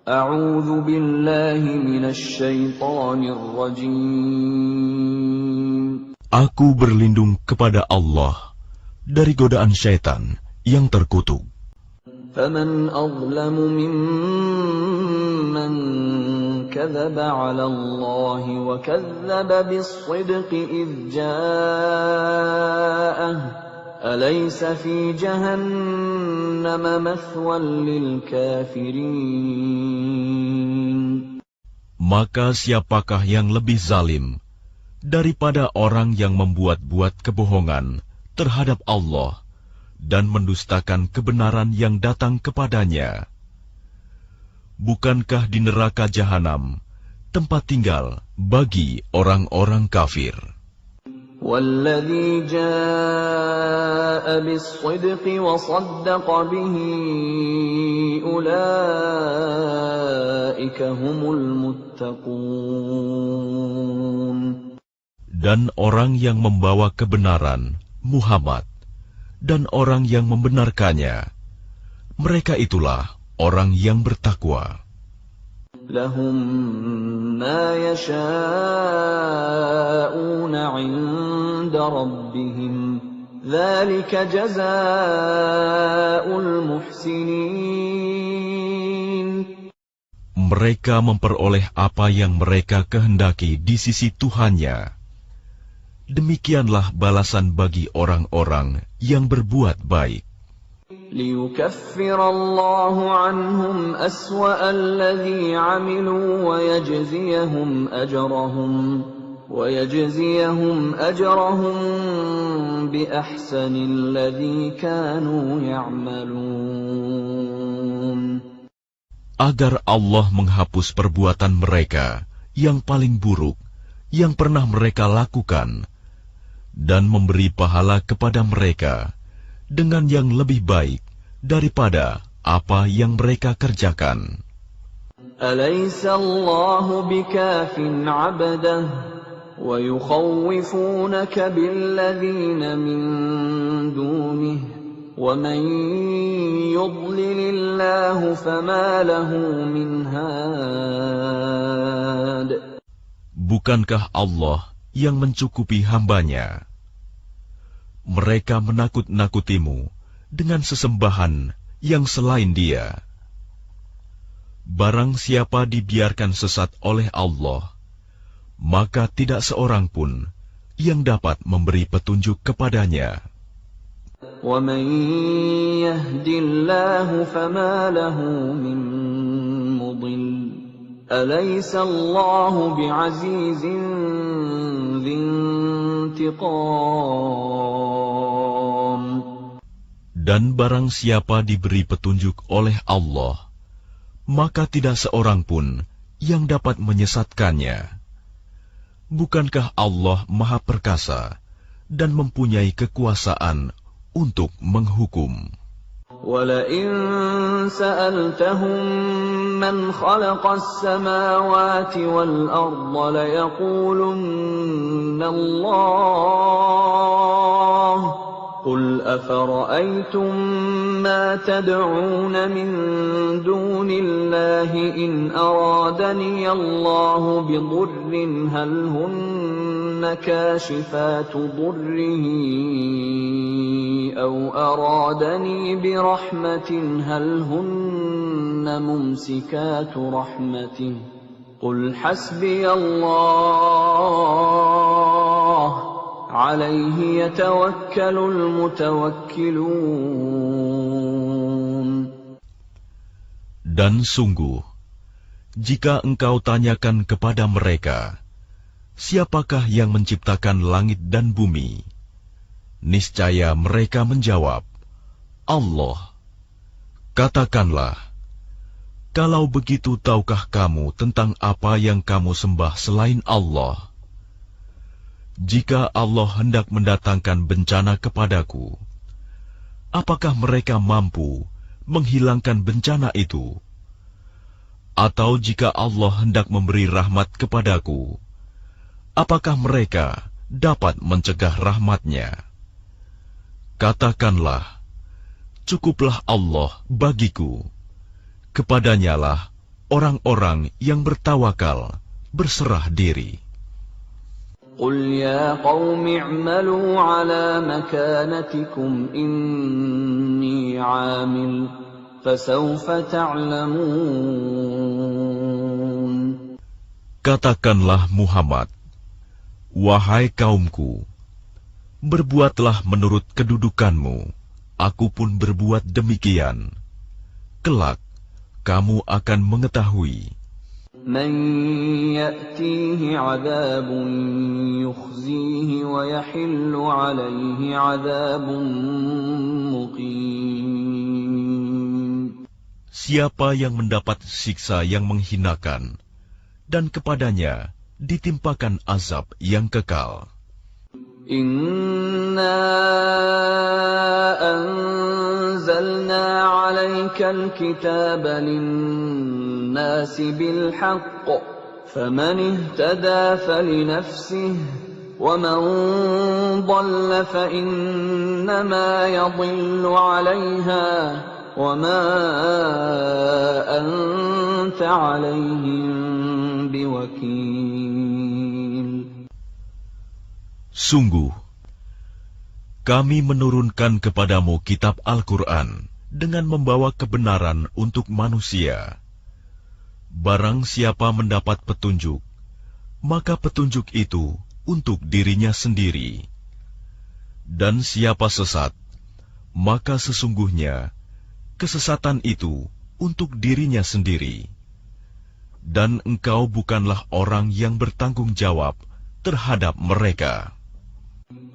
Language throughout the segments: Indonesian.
A'udzu billahi minasy syaithanir rajim. Aku berlindung kepada Allah dari godaan syaitan yang terkutuk. فَمَنْ أَظْلَمُ مِمَّنْ كَذَبَ عَلَى اللَّهِ وَكَذَّبَ بِالصِّدْقِ إِذْ جَاءَهُ أَلَيْسَ فِي جَهَنَّمَ مَثْوًى لِلْكَافِرِينَ. Maka siapakah yang lebih zalim daripada orang yang membuat-buat kebohongan terhadap Allah dan mendustakan kebenaran yang datang kepadanya? Bukankah di neraka jahanam tempat tinggal bagi orang-orang kafir? وَالَّذِي جَاءَ بِالصِّدْقِ وَصَدَّقَ بِهِ أُولَئِكَ هُمُ الْمُتَّقُونَ. Dan orang yang membawa kebenaran, Muhammad, dan orang yang membenarkannya, mereka itulah orang yang bertakwa. لَهُم مَّا يَشَاءُونَ عِندَ رَبِّهِمْ ذَلِكَ جَزَاءُ الْمُحْسِنِينَ. Mereka memperoleh apa yang mereka kehendaki di sisi Tuhannya. Demikianlah balasan bagi orang-orang yang berbuat baik. لِيُكَفِّرَ اللَّهُ عَنْهُمْ أَسْوَأَ الَّذِي عَمِلُوا وَيَجْزِيَهُمْ أَجْرَهُمْ بِأَحْسَنِ الَّذِي كَانُوا يَعْمَلُونَ. Agar Allah menghapus perbuatan mereka yang paling buruk yang pernah mereka lakukan dan memberi pahala kepada mereka dengan yang lebih baik daripada apa yang mereka kerjakan. أَلَيْسَ اللَّهُ بِكَافٍ عَبْدَهُ وَيُخَوِّفُونَكَ بِالَّذِينَ مِن دُونِهِ وَمَن يُضْلِلِ اللَّهُ فَمَا لَهُ مِنْ هَادٍ. Bukankah Allah yang mencukupi hambanya? Mereka menakut-nakutimu dengan sesembahan yang selain Dia. Barang siapa dibiarkan sesat oleh Allah, maka tidak seorang pun yang dapat memberi petunjuk kepadanya. وَمَن يَهْدِ اللَّهُ فَمَا لَهُ مِن مُّضِلٍّ أَلَيْسَ اللَّهُ بِعَزِيزٍ ذِي انتِقَامٍ. Dan barang siapa diberi petunjuk oleh Allah, maka tidak seorang pun yang dapat menyesatkannya. Bukankah Allah Maha Perkasa dan mempunyai kekuasaan untuk menghukum? وَلَئِن سَأَلْتَهُم مَّنْ خَلَقَ السَّمَاوَاتِ وَالْأَرْضَ لَيَقُولُنَّ اللَّهُ قُلْ أَفَرَأَيْتُم مَّا تَدْعُونَ مِن دُونِ اللَّهِ إِنْ أَرَادَنِيَ اللَّهُ بِضُرٍّ هَلْ هُنَّ كَاشِفَاتُ ضُرِّهِ أَوْ أَرَادَنِي بِرَحْمَةٍ هَلْ هُنَّ مُمْسِكَاتُ رَحْمَتِهِ قُلْ حَسْبِيَ اللَّهُ عَلَيْهِ يَتَوَكَّلُ الْمُتَوَكِّلُونَ. Dan sungguh, jika engkau tanyakan kepada mereka, siapakah yang menciptakan langit dan bumi? Niscaya mereka menjawab, Allah. Katakanlah, kalau begitu tahukah kamu tentang apa yang kamu sembah selain Allah? Jika Allah hendak mendatangkan bencana kepadaku, apakah mereka mampu menghilangkan bencana itu? Atau jika Allah hendak memberi rahmat kepadaku, apakah mereka dapat mencegah rahmat-Nya? Katakanlah, cukuplah Allah bagiku, kepadanyalah orang-orang yang bertawakal, berserah diri. قل يا قوم اعملوا على مكانتكم إني عامل فسوف تعلمون. Katakanlah Muhammad, wahai kaumku, berbuatlah menurut kedudukanmu, aku pun berbuat demikian. Kelak, kamu akan mengetahui. من يأتيه عذاب يخزيه ويحل عليه عذاب مقيم. Siapa yang mendapat siksa yang menghinakan, dan kepadanya ditimpakan azab yang kekal. Inna anzalna 'alaika al-kitaba lin-nasi bil-haqq faman ihtada falinafsihi wa man dhalla fa innama yadhillu 'alayha wa ma anta 'alayhim biwakil. Sungguh, kami menurunkan kepadamu kitab Al-Quran dengan membawa kebenaran untuk manusia. Barang siapa mendapat petunjuk, maka petunjuk itu untuk dirinya sendiri. Dan siapa sesat, maka sesungguhnya kesesatan itu untuk dirinya sendiri. Dan engkau bukanlah orang yang bertanggung jawab terhadap mereka.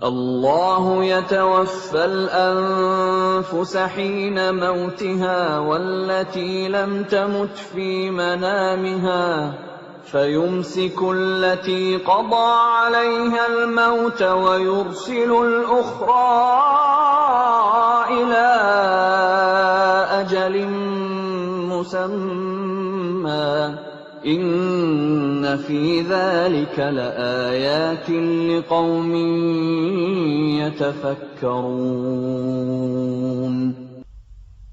الله يتوفى الأنفس حين موتها والتي لم تمت في منامها فيمسك التي قضى عليها الموت ويرسل الأخرى إلى أجل مسمى إن في ذلك لآيات لقوم يتفكرون.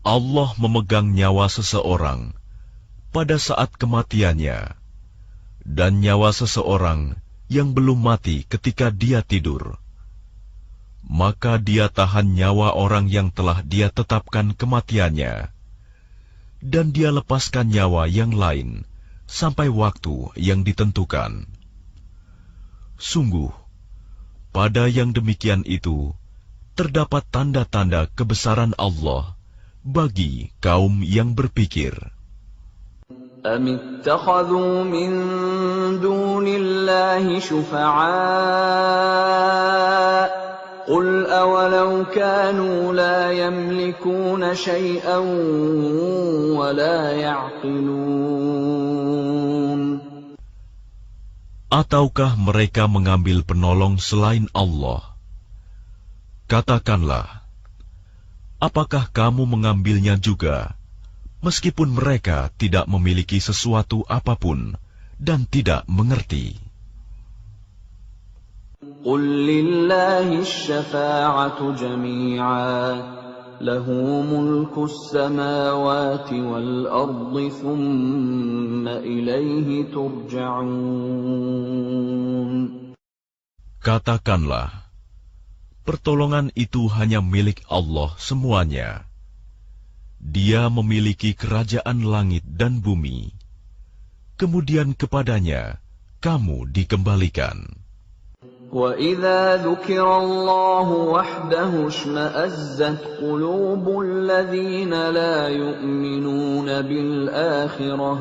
Allah memegang nyawa seseorang pada saat kematiannya, dan nyawa seseorang yang belum mati ketika dia tidur. Maka dia tahan nyawa orang yang telah dia tetapkan kematiannya, dan dia lepaskan nyawa yang lain sampai waktu yang ditentukan. Sungguh, pada yang demikian itu terdapat tanda-tanda kebesaran Allah bagi kaum yang berpikir. أم اتخذوا من دون الله شفعاء قل أولو كانوا لا يملكون شيئا ولا يعقلون. Ataukah mereka mengambil penolong selain Allah? Katakanlah, apakah kamu mengambilnya juga, meskipun mereka tidak memiliki sesuatu apapun dan tidak mengerti? قل لله الشفاعة جميعا له ملك السماوات والأرض ثم إليه ترجعون. Katakanlah, pertolongan itu hanya milik Allah semuanya. Dia memiliki kerajaan langit dan bumi. Kemudian kepadanya kamu dikembalikan. وَإِذَا ذُكِرَ اللَّهُ وَحْدَهُ اشْمَأَزَّتْ قُلُوبُ الَّذِينَ لَا يُؤْمِنُونَ بِالْآخِرَةِ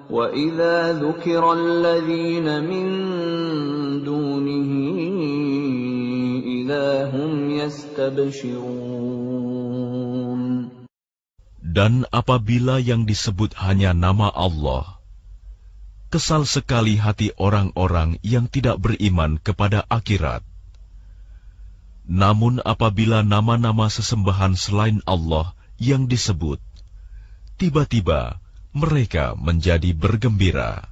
وَإِذَا ذُكِرَ الَّذِينَ مِن دُونِهِ إِذَا هُمْ يَسْتَبْشِرُونَ. Dan apabila yang disebut hanya nama Allah, kesal sekali hati orang-orang yang tidak beriman kepada akhirat. Namun apabila nama-nama sesembahan selain Allah yang disebut, tiba-tiba mereka menjadi bergembira.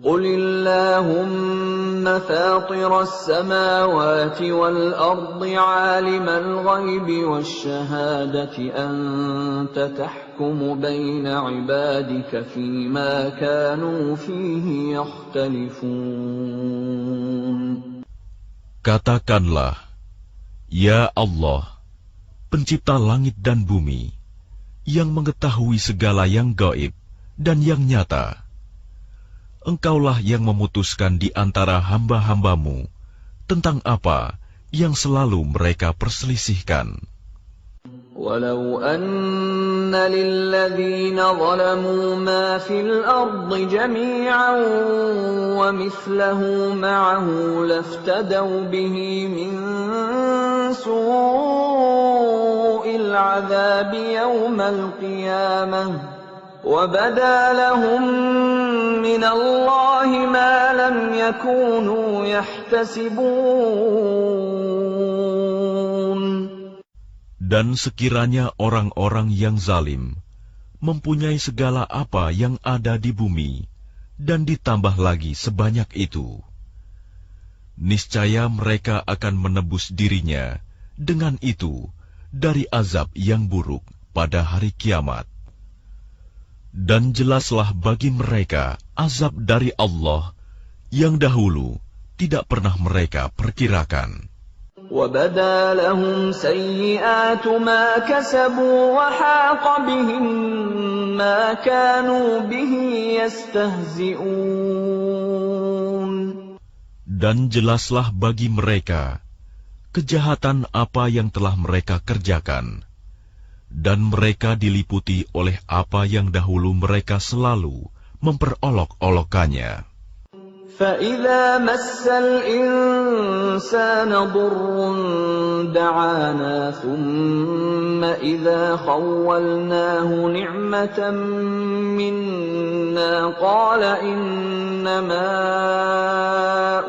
قُلِ اللَّهُمَّ فاطر السماوات والأرض عالم الغيب والشهادة أنت تحكم بين عبادك فيما كانوا فيه يختلفون. Katakanlah, Ya Allah, pencipta langit dan bumi, yang mengetahui segala yang gaib dan yang nyata. Engkaulah yang memutuskan di antara hamba-hambamu tentang apa yang selalu mereka perselisihkan. Walau anna lilladhina zalamu ma fil ardi jami'an wa mithlahu ma'ahu laftadaw bihi min su'il 'adzabi yawmal qiyamah وَبَدَا لَهُم مِّنَ اللَّهِ مَا لَمْ يَكُونُوا يَحْتَسِبُونَ. Dan sekiranya orang-orang yang zalim mempunyai segala apa yang ada di bumi dan ditambah lagi sebanyak itu, niscaya mereka akan menebus dirinya dengan itu dari azab yang buruk pada hari kiamat. Dan jelaslah bagi mereka azab dari Allah yang dahulu tidak pernah mereka perkirakan. وَبَدَا لَهُمْ سَيِّئَاتُ مَا كَسَبُوا وَحَاقَ بِهِم مَّا كَانُوا بِهِ يَسْتَهْزِئُونَ. Dan jelaslah bagi mereka kejahatan apa yang telah mereka kerjakan, dan mereka diliputi oleh apa yang dahulu mereka selalu memperolok-olokkannya. فَإِذَا مَسَّ الْإِنسَانَ ضُرٌّ دَعَانَا ثُمَّ إِذَا خَوَّلْنَاهُ نِعْمَةً مِنَّا قَالَ إِنَّمَا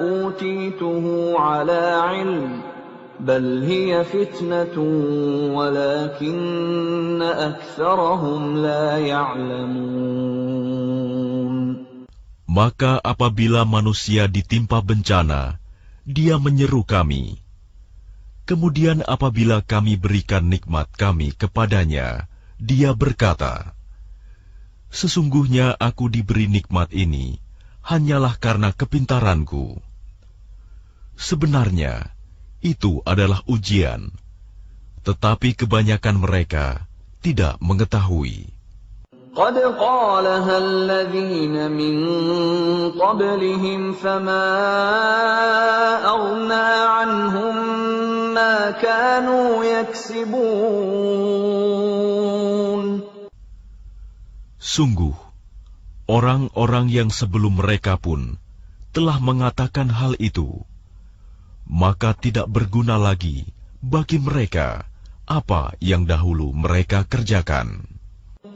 أُوتِيتُهُ عَلَى عِلْمٍ بل هي فتنة ولكن أكثرهم لا يعلمون. Maka apabila manusia ditimpa bencana, dia menyeru kami. Kemudian apabila kami berikan nikmat kami kepadanya, dia berkata, sesungguhnya aku diberi nikmat ini hanyalah karena kepintaranku. Sebenarnya, itu adalah ujian, tetapi kebanyakan mereka tidak mengetahui. قد قالها الذين من قبلهم فما أغنى عنهم ما كانوا يكسبون. Sungguh, orang-orang yang sebelum mereka pun telah mengatakan hal itu, maka tidak berguna lagi bagi mereka apa yang dahulu mereka kerjakan.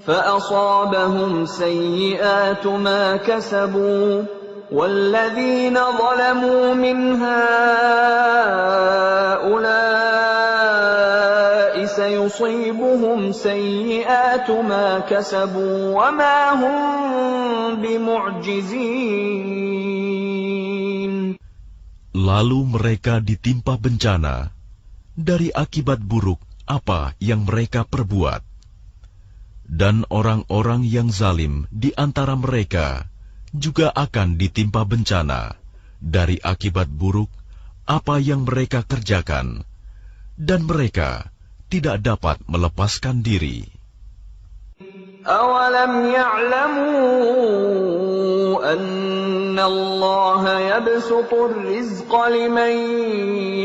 فَأَصَابَهُمْ سَيِّئَاتُ مَا كَسَبُوا وَالَّذِينَ ظَلَمُوا مِنْ هَؤُلَاءِ سَيُصِيبُهُمْ سَيِّئَاتُ مَا كَسَبُوا وَمَا هُمْ بِمُعْجِزِينَ. Lalu mereka ditimpa bencana dari akibat buruk apa yang mereka perbuat. Dan orang-orang yang zalim di antara mereka juga akan ditimpa bencana dari akibat buruk apa yang mereka kerjakan, dan mereka tidak dapat melepaskan diri. أَوَلَمْ يَعْلَمُوا أَنَّ اللَّهَ يَبْسُطُ الرِّزْقَ لِمَن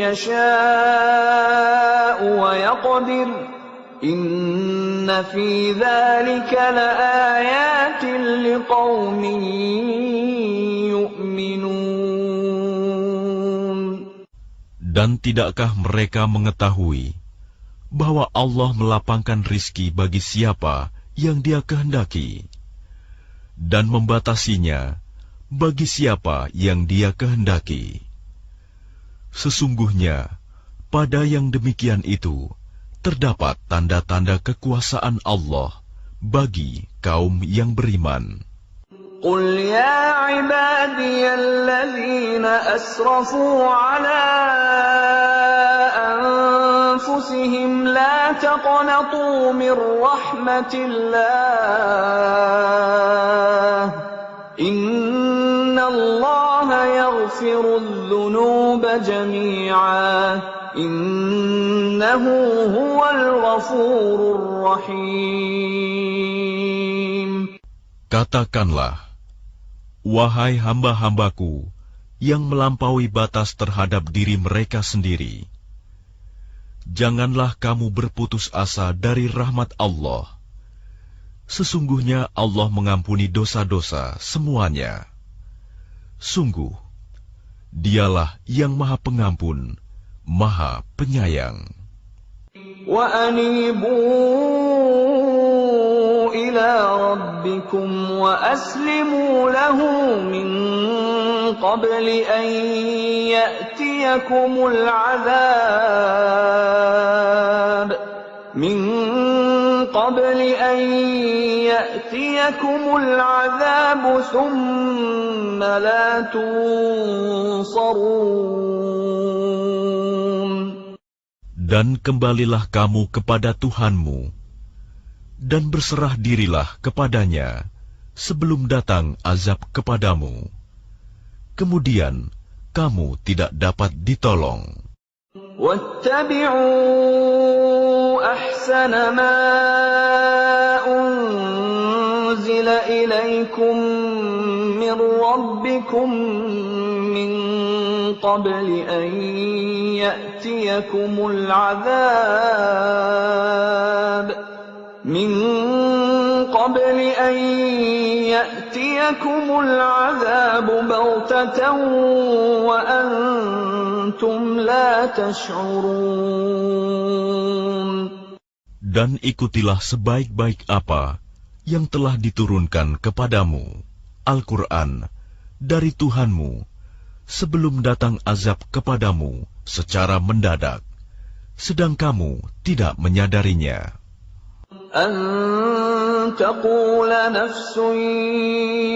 يَشَاءُ وَيَقْدِرُ إِنَّ فِي ذَلِكَ لَآيَاتٍ لِقَوْمٍ يُؤْمِنُونَ. Dan tidakkah mereka mengetahui bahwa Allah melapangkan rizki bagi siapa yang Dia kehendaki, dan membatasinya bagi siapa yang Dia kehendaki? Sesungguhnya pada yang demikian itu terdapat tanda-tanda kekuasaan Allah bagi kaum yang beriman. قل يا عبادي الذين أسرفوا على أنفسهم لا تقنطوا من رحمة الله إن الله يغفر الذنوب جميعا إنه هو الغفور الرحيم. Katakanlah, wahai hamba-hambaku yang melampaui batas terhadap diri mereka sendiri, janganlah kamu berputus asa dari rahmat Allah. Sesungguhnya Allah mengampuni dosa-dosa semuanya. Sungguh, Dialah yang Maha Pengampun, Maha Penyayang. وَأَنِيبُوا إِلَى رَبِّكُمْ وَأَسْلِمُوا لَهُ مِنْ قَبْلِ أَنْ يَأْتِيَكُمُ الْعَذَابُ ثُمَّ لَا تُنصَرُونَ. Dan kembalilah kamu kepada Tuhanmu, dan berserah dirilah kepadanya sebelum datang azab kepadamu. Kemudian kamu tidak dapat ditolong. وَاتَّبِعُوا أَحْسَنَ مَا أُنزِلَ إِلَيْكُم مِّن رَّبِّكُم مِّن قَبْلِ أَن يَأْتِيَكُمُ الْعَذَابُ بَغْتَةً وَأَنْتُمْ لَا تَشْعُرُونَ. Dan ikutilah sebaik-baik apa yang telah diturunkan kepadamu, Al-Quran, dari Tuhanmu, sebelum datang azab kepadamu secara mendadak, sedang kamu tidak menyadarinya. أَن تَقُولَ نَفْسٌ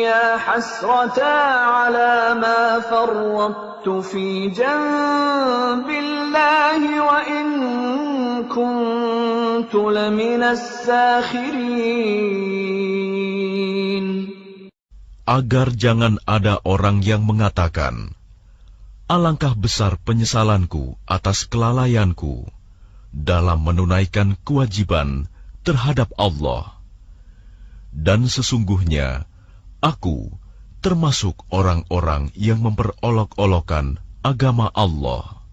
يَا حَسْرَتَا عَلَى مَا فَرَّطتُ فِي جَنبِ اللَّهِ وَإِن كُنتُ لَمِنَ السَّاخِرِينَ. Agar jangan ada orang yang mengatakan, alangkah besar penyesalanku atas kelalaianku dalam menunaikan kewajiban terhadap Allah. Dan sesungguhnya aku termasuk orang-orang yang memperolok-olokkan agama Allah.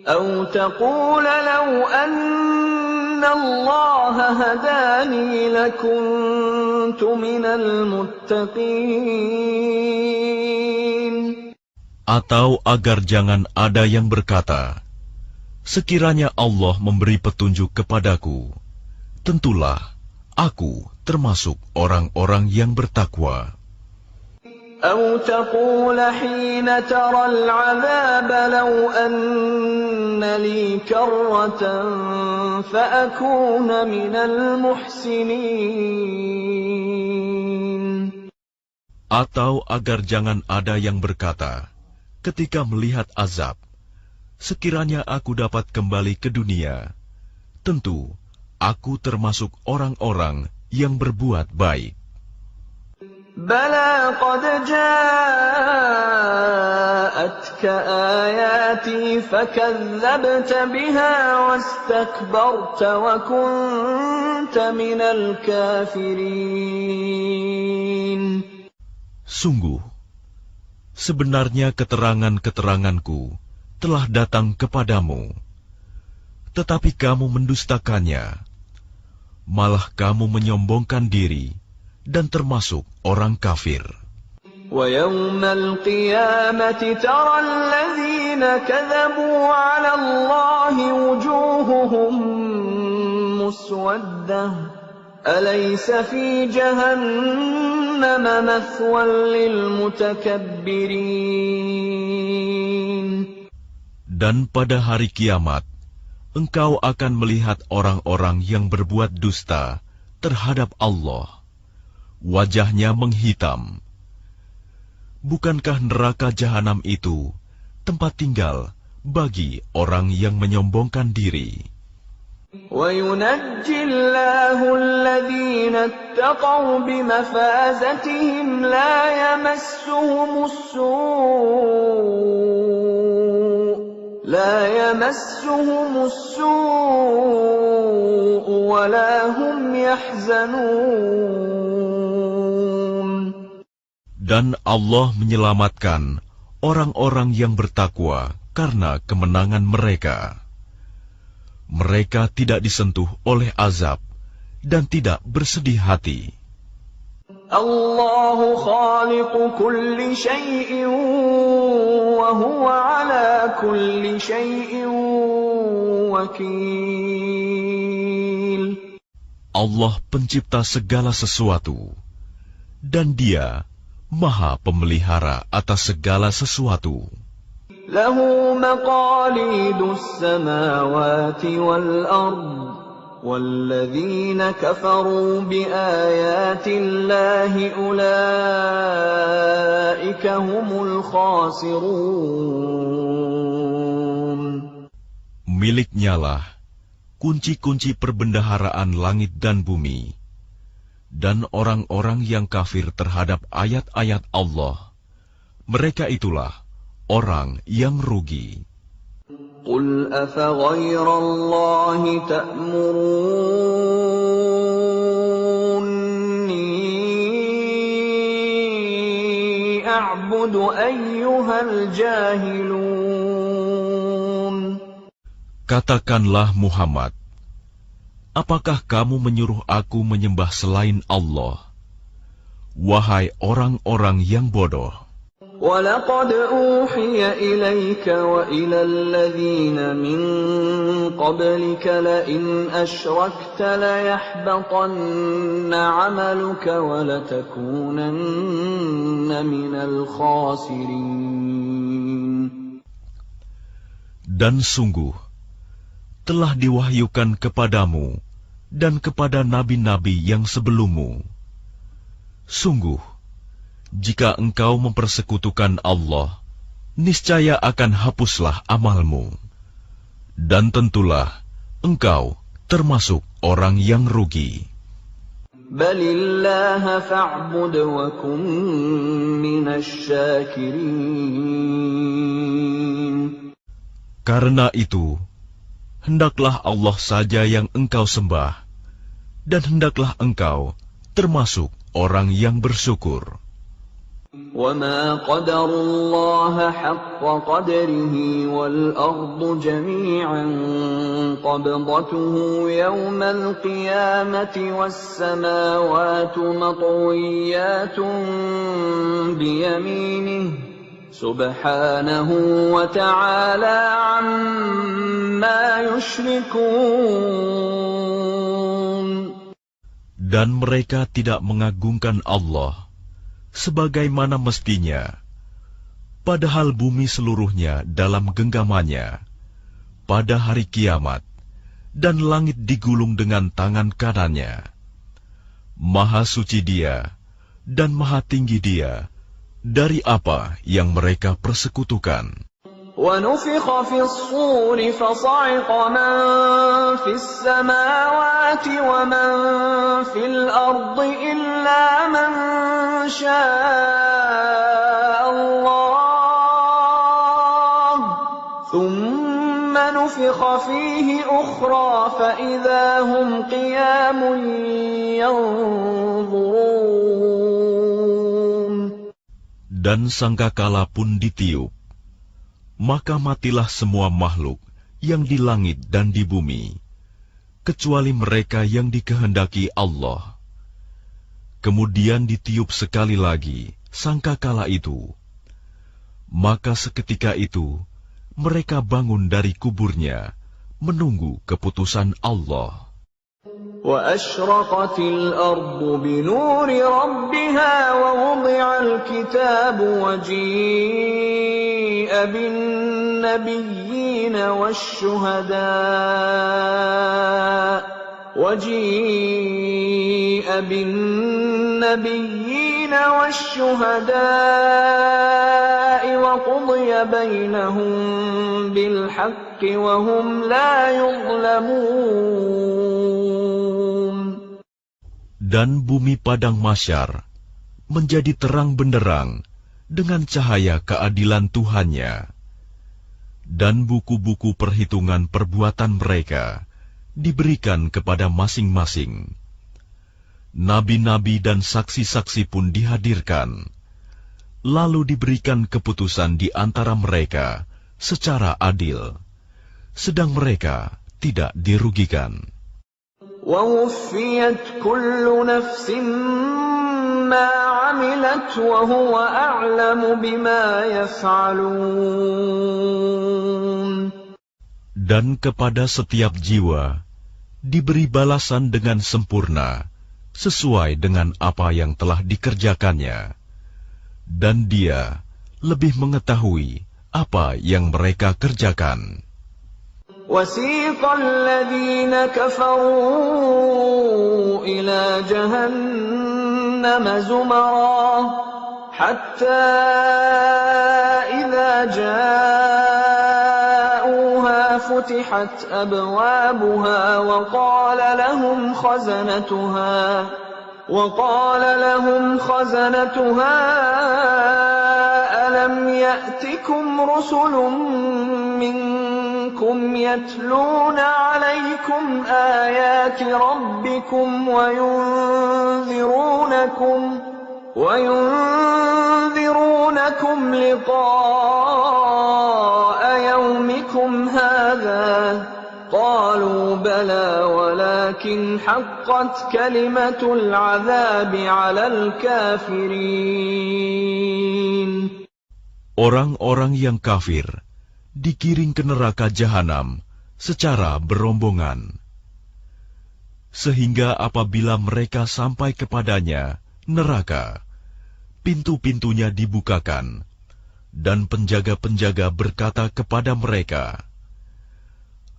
أَوْ تَقُولَ لَوْ أَنَّ اللَّهَ هَدَانِي لَكُنتُ مِنَ الْمُتَّقِينَ. Atau agar jangan ada yang berkata, sekiranya Allah memberi petunjuk kepadaku, tentulah aku termasuk orang-orang yang bertakwa. أَوْ تَقُولَ حِينَ تَرَى الْعَذَابَ لَوْ أَنَّ لِي كَرَّةً فَأَكُونَ مِنَ الْمُحْسِنِينَ. Atau agar jangan ada yang berkata, ketika melihat azab, sekiranya aku dapat kembali ke dunia, tentu aku termasuk orang-orang yang berbuat baik. بَلَى قَدْ جَاءَتْكَ آيَاتِي فَكَذَّبْتَ بِهَا وَاسْتَكْبَرْتَ وَكُنْتَ مِنَ الْكَافِرِينَ. Sungguh, sebenarnya keterangan-keteranganku telah datang kepadamu, tetapi kamu mendustakannya, malah kamu menyombongkan diri dan termasuk orang kafir. وَيَوْمَ الْقِيَامَةِ تَرَى الَّذِينَ كَذَبُوا عَلَى اللَّهِ وُجُوهُهُمْ مُسْوَدَّةٌ أَلَيْسَ فِي جَهَنَّمَ مَثْوًى لِلْمُتَكَبِّرِينَ. Dan pada hari kiamat, engkau akan melihat orang-orang yang berbuat dusta terhadap Allah. Wajahnya menghitam, bukankah neraka jahanam itu tempat tinggal bagi orang yang menyombongkan diri? وَيُنَجِّي اللَّهُ الَّذِينَ اتَّقَوْا بِمَفَازَتِهِمْ لَا يَمَسُّهُمُ السُّوءُ وَلَا هُمْ يَحْزَنُونَ. Dan Allah menyelamatkan orang-orang yang bertakwa karena kemenangan mereka. Mereka tidak disentuh oleh azab dan tidak bersedih hati. Allahu khaliqu kulli syai'in wa huwa ala kulli syai'in wakil. Allah pencipta segala sesuatu, dan Dia Maha Pemelihara atas segala sesuatu. Lahu maqalidus samawati wal ard, walladzina kafaru biayati Allahi ulaika humul khasirun. Miliknyalah kunci-kunci perbendaharaan langit dan bumi, dan orang-orang yang kafir terhadap ayat-ayat Allah, mereka itulah orang yang rugi. Qul afaghayrallahi ta'muruni a'budu ayyuhal jahilun. Katakanlah Muhammad, apakah kamu menyuruh aku menyembah selain Allah? Wahai orang-orang yang bodoh. وَلَقَدْ أُوحِيَ إِلَيْكَ وَإِلَى الَّذِينَ مِنْ قَبْلِكَ لَئِنْ أَشْرَكْتَ لَيَحْبَطَنَّ عَمَلُكَ وَلَتَكُونَنَّ مِنَ الْخَاسِرِينَ. Dan sungguh, telah diwahyukan kepadamu dan kepada nabi-nabi yang sebelummu. Sungguh, jika engkau mempersekutukan Allah, niscaya akan hapuslah amalmu. Dan tentulah engkau termasuk orang yang rugi. Balillaha fa'bud wa kun minasy syakirin. Karena itu, hendaklah Allah saja yang engkau sembah, dan hendaklah engkau termasuk orang yang bersyukur. وَمَا قَدَرُوا اللَّهَ حَقَّ قَدْرِهِ وَالْأَرْضُ جَمِيعًا قَبْضَتُهُ يَوْمَ الْقِيَامَةِ وَالسَّمَاوَاتُ مَطْوِيَّاتٌ بِيَمِينِهِ سُبْحَانَهُ وَتَعَالَى عَمَّا يُشْرِكُونَ. Dan mereka tidak mengagungkan Allah sebagaimana mestinya, padahal bumi seluruhnya dalam genggamannya pada hari kiamat, dan langit digulung dengan tangan kanannya. Maha suci Dia dan maha tinggi Dia dari apa yang mereka persekutukan. وَنُفِخَ فِي الصُّورِ فَصَعِقَ مَن فِي السَّمَاوَاتِ وَمَن فِي الْأَرْضِ إِلَّا مَن شَاءَ اللَّهُ ثُمَّ نُفِخَ فِيهِ أُخْرَىٰ فَإِذَا هُمْ قِيَامٌ يَنظُرُونَ. Dan sangkakala pun ditiup, maka matilah semua makhluk yang di langit dan di bumi, kecuali mereka yang dikehendaki Allah. Kemudian ditiup sekali lagi sangkakala itu, maka seketika itu mereka bangun dari kuburnya, menunggu keputusan Allah. وَأَشْرَقَتِ الْأَرْضُ بِنُورِ رَبِّهَا وَوُضِعَ الْكِتَابُ وَجِيءَ بِالنَّبِيِّينَ الشهداء وقضي بينهم بالحق وهم لا يظلمون. Dan bumi padang mahsyar menjadi terang benderang dengan cahaya keadilan Tuhannya. Dan buku-buku perhitungan perbuatan mereka diberikan kepada masing-masing. Nabi-nabi dan saksi-saksi pun dihadirkan, lalu diberikan keputusan di antara mereka secara adil, sedang mereka tidak dirugikan. وَوُفِّيَتْ كُلُّ نَفْسٍ مَّا عَمِلَتْ وَهُوَ أَعْلَمُ بِمَا يَفْعَلُونَ. Dan kepada setiap jiwa diberi balasan dengan sempurna, sesuai dengan apa yang telah dikerjakannya. Dan Dia lebih mengetahui apa yang mereka kerjakan. وَسِيقَ الَّذِينَ كَفَرُوا إِلَى جَهَنَّمَ زُمَرًا حَتَّى إِذَا جَاءُوهَا فُتِحَتْ أَبْوَابُهَا وَقَالَ لَهُمْ خَزَنَتُهَا أَلَمْ يَأْتِكُمْ رُسُلٌ مِّنكُمْ يَتْلُونَ عَلَيْكُمْ آيَاتِ رَبِّكُمْ وَيُنذِرُونَكُمْ لِقَاءَ يَوْمِكُمْ هَٰذَا قَالُوا بَلَىٰ وَلَٰكِنْ حَقَّتْ كَلِمَةُ الْعَذَابِ عَلَى الْكَافِرِينَ. Orang-orang yang kafir digiring ke neraka jahanam secara berombongan, sehingga apabila mereka sampai kepadanya, neraka, pintu-pintunya dibukakan, dan penjaga-penjaga berkata kepada mereka,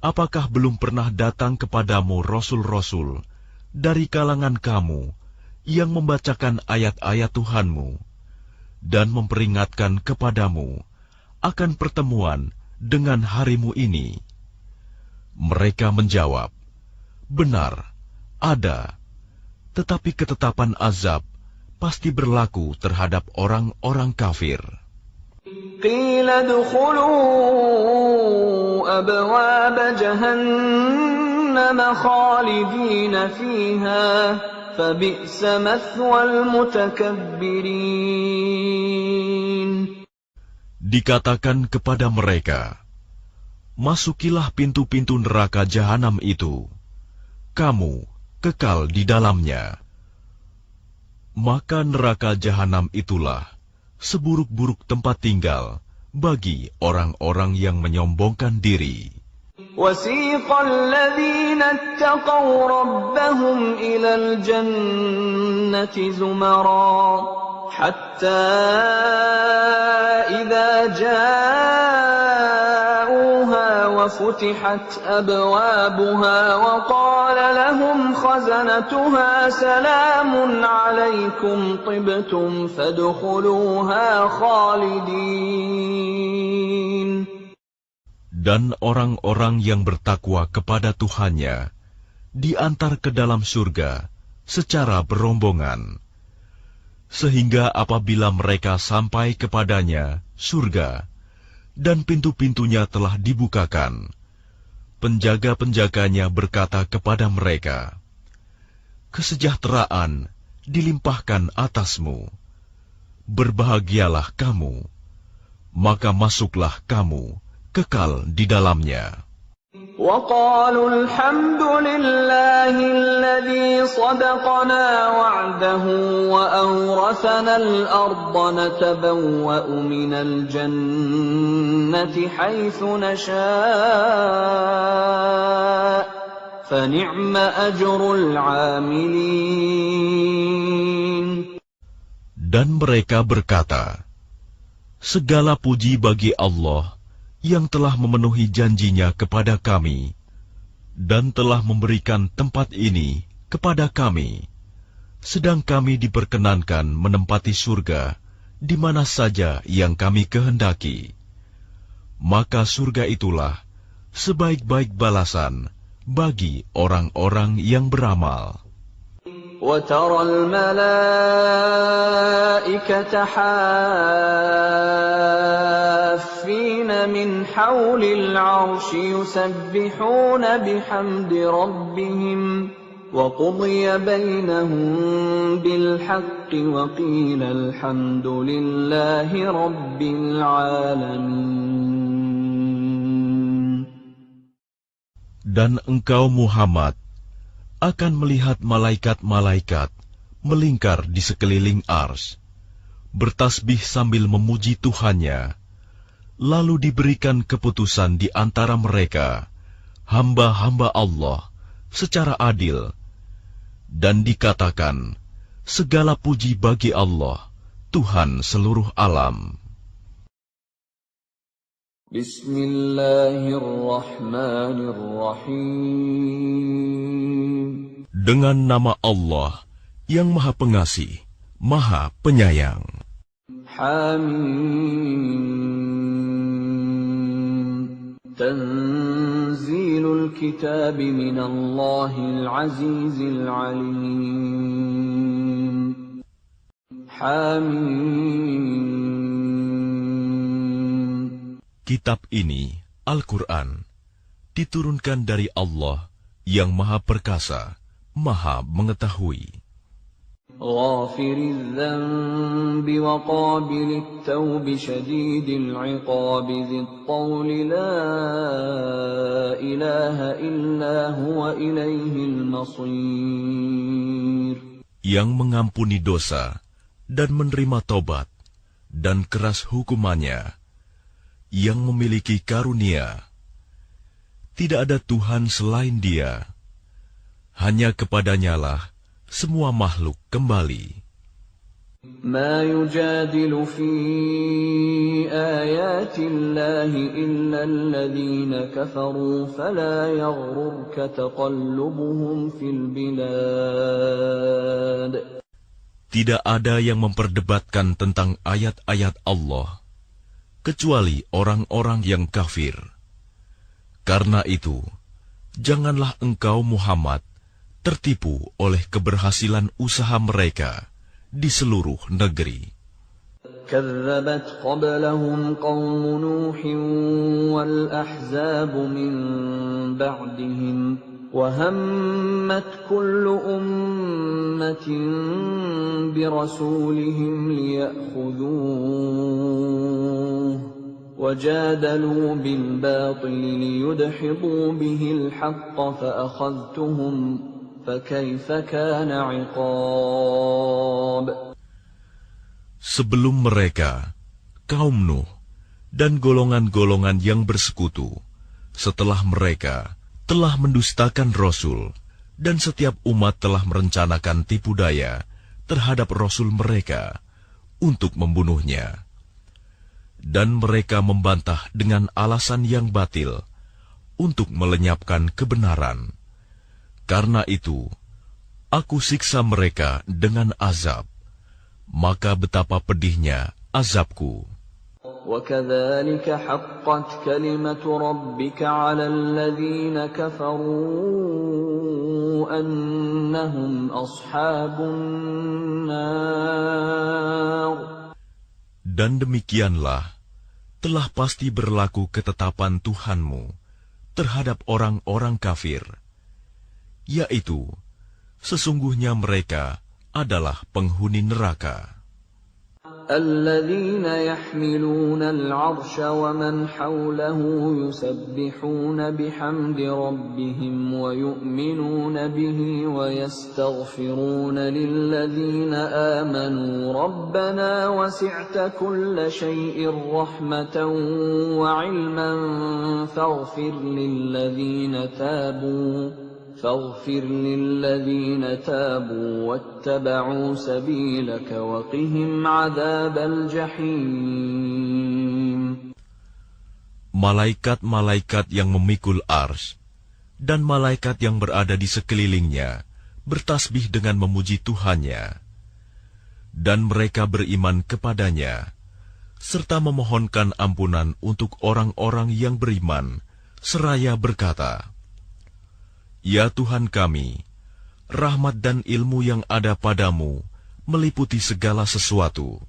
apakah belum pernah datang kepadamu rasul-rasul dari kalangan kamu yang membacakan ayat-ayat Tuhanmu dan memperingatkan kepadamu akan pertemuan dengan harimu ini? Mereka menjawab, benar, ada, tetapi ketetapan azab pasti berlaku terhadap orang-orang kafir. قِيلَ ادْخُلُوا أَبْوَابَ جَهَنَّمَ خَالِدِينَ فِيهَا فَبِئْسَ مَثْوَى الْمُتَكَبِّرِينَ. Dikatakan kepada mereka, masukilah pintu-pintu neraka jahanam itu, kamu kekal di dalamnya. Maka neraka jahanam itulah seburuk-buruk tempat tinggal bagi orang-orang yang menyombongkan diri. وَسِيقَ الَّذِينَ اتَّقَوْا رَبَّهُمْ إِلَى الْجَنَّةِ زُمَرًا حَتَّى إِذَا جَاءُوهَا وَفُتِحَتْ أَبْوَابُهَا وَقَالَ لَهُمْ خَزَنَتُهَا سَلَامٌ عَلَيْكُمْ طِبْتُمْ فَادْخُلُوهَا خَالِدِينَ. Dan orang-orang yang bertakwa kepada Tuhannya diantar ke dalam surga secara berombongan, sehingga apabila mereka sampai kepadanya, surga, dan pintu-pintunya telah dibukakan, penjaga-penjaganya berkata kepada mereka, kesejahteraan dilimpahkan atasmu, berbahagialah kamu, maka masuklah kamu kekal di dalamnya. وَقَالُوا الْحَمْدُ لِلَّهِ الَّذِي صَدَقَنَا وَعْدَهُ وَأَوْرَثَنَا الْأَرْضَ نَتَبَوَّأُ مِنَ الْجَنَّةِ حَيْثُ نَشَاءُ فَنِعْمَ أَجْرُ الْعَامِلِينَ. Dan mereka berkata, segala puji bagi Allah yang telah memenuhi janjinya kepada kami dan telah memberikan tempat ini kepada kami. sedang kami diperkenankan menempati surga di mana saja yang kami kehendaki. Maka surga itulah sebaik-baik balasan bagi orang-orang yang beramal. وَتَرَى الْمَلَائِكَةَ حَافِّينَ مِنْ حَوْلِ الْعَرْشِ يُسَبِّحُونَ بِحَمْدِ رَبِّهِمْ وَقُضِيَ بَيْنَهُم بِالْحَقِّ وَقِيلَ الْحَمْدُ لِلَّهِ رَبِّ الْعَالَمِينَ. Dan engkau Muhammad akan melihat malaikat-malaikat melingkar di sekeliling ars, bertasbih sambil memuji Tuhannya, lalu diberikan keputusan di antara mereka, hamba-hamba Allah, secara adil, dan dikatakan, segala puji bagi Allah, Tuhan seluruh alam. Bismillahirrahmanirrahim. Dengan nama Allah yang Maha Pengasih, Maha Penyayang. Hamim. Tanzilul kitab minallahil azizil alim. Hamim. Kitab ini, Al-Quran, diturunkan dari Allah yang Maha Perkasa, Maha Mengetahui. Ghafiriz dzanbi wa qabilit tawbi syadidil iqabi dzit tawli la ilaha illa huwa ilaihil masir. Yang mengampuni dosa dan menerima tobat dan keras hukumannya, yang memiliki karunia. Tidak ada Tuhan selain Dia. Hanya kepadanyalah semua makhluk kembali. Ma yujadilu fi ayatillahi illa alladhina kafaru fala yaghrurka taqallubuhum fil bilad. Tidak ada yang memperdebatkan tentang ayat-ayat Allah kecuali orang-orang yang kafir. Karena itu, janganlah engkau Muhammad tertipu oleh keberhasilan usaha mereka di seluruh negeri. كذبت قبلهم قوم نوح والأحزاب من بعدهم وهمت كل أمة برسولهم ليأخذوه وجادلوا بالباطل ليدحضوا به الحق فأخذتهم فكيف كان عقاب. Sebelum mereka, kaum Nuh dan golongan-golongan yang bersekutu, setelah mereka telah mendustakan Rasul, dan setiap umat telah merencanakan tipu daya terhadap Rasul mereka untuk membunuhnya. Dan mereka membantah dengan alasan yang batil untuk melenyapkan kebenaran. Karena itu, aku siksa mereka dengan azab. Maka betapa pedihnya azabku. وَكَذَلِكَ حَقَّتْ كَلِمَةُ رَبِّكَ عَلَى الَّذِينَ كَفَرُوا أَنَّهُمْ أَصْحَابُ النَّارِ. Dan demikianlah telah pasti berlaku ketetapan Tuhanmu terhadap orang-orang kafir, yaitu sesungguhnya mereka adalah penghuni neraka. الذين يحملون العرش ومن حوله يسبحون بحمد ربهم ويؤمنون به ويستغفرون للذين آمنوا ربنا وسعت كل شيء رحمة وعلما فاغفر للذين تابوا واتبعوا سبيلك وقهم عذاب الجحيم. Malaikat-malaikat yang memikul ars dan malaikat yang berada di sekelilingnya bertasbih dengan memuji Tuhannya, dan mereka beriman kepadanya, serta memohonkan ampunan untuk orang-orang yang beriman, seraya berkata, "Ya Tuhan kami, rahmat dan ilmu yang ada padamu meliputi segala sesuatu.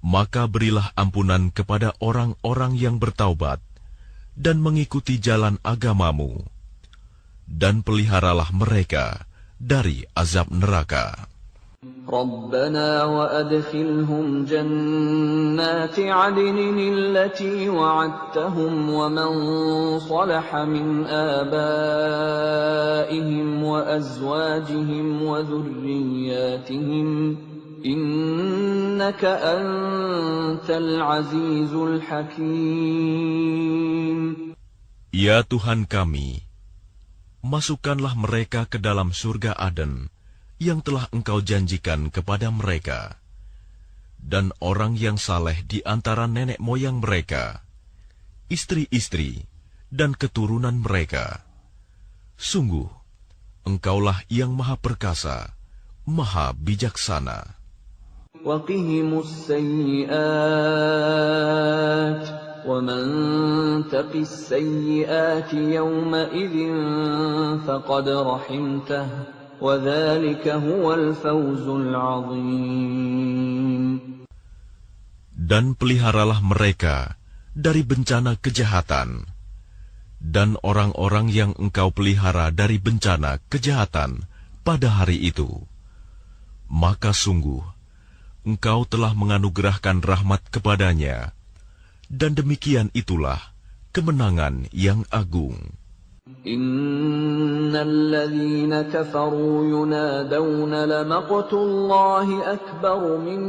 Maka berilah ampunan kepada orang-orang yang bertaubat dan mengikuti jalan agamamu, dan peliharalah mereka dari azab neraka." ربنا وأدخلهم جنات عدن التي وعدتهم ومن صلح من آبائهم وأزواجهم وذرياتهم إنك أنت العزيز الحكيم. Ya Tuhan kami, masukkanlah mereka ke dalam surga Aden yang telah Engkau janjikan kepada mereka, dan orang yang saleh di antara nenek moyang mereka, istri-istri, dan keturunan mereka. Sungguh, Engkaulah yang Maha Perkasa, Maha Bijaksana. وَقِهِمُ السَّيِّئَاتِ وَمَنْ تَقِ السَّيِّئَاتِ يَوْمَئِذٍ فَقَدْ رَحِمْتَهُ وَذَلِكَ هُوَ الْفَوْزُ الْعَظِيمُ. Dan peliharalah mereka dari bencana kejahatan, dan orang-orang yang Engkau pelihara dari bencana kejahatan pada hari itu, maka sungguh Engkau telah menganugerahkan rahmat kepadanya, dan demikian itulah kemenangan yang agung. Innal ladzina kafaru yunadawna lamaqtullahi akbar min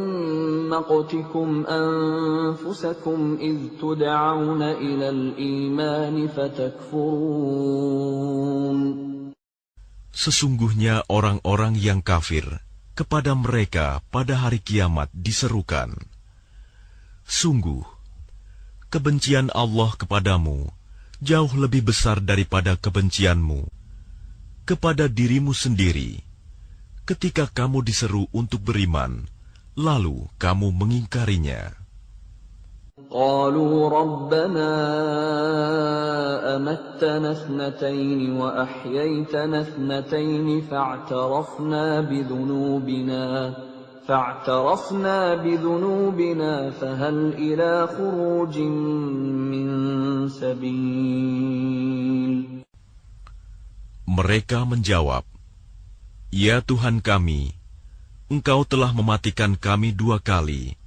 maqtikum anfusakum idh tud'auna ilal iman fatakfurun. Sesungguhnya orang-orang yang kafir, kepada mereka pada hari kiamat diserukan, "Sungguh, kebencian Allah kepadamu jauh lebih besar daripada kebencianmu kepada dirimu sendiri, ketika kamu diseru untuk beriman, lalu kamu mengingkarinya." قالوا ربنا أمتنا اثنتين وأحييتنا اثنتين فاعترفنا بذنوبنا فهل إلى خروج من سبيل. Mereka menjawab, "Ya Tuhan kami, Engkau telah mematikan kami 2 kali,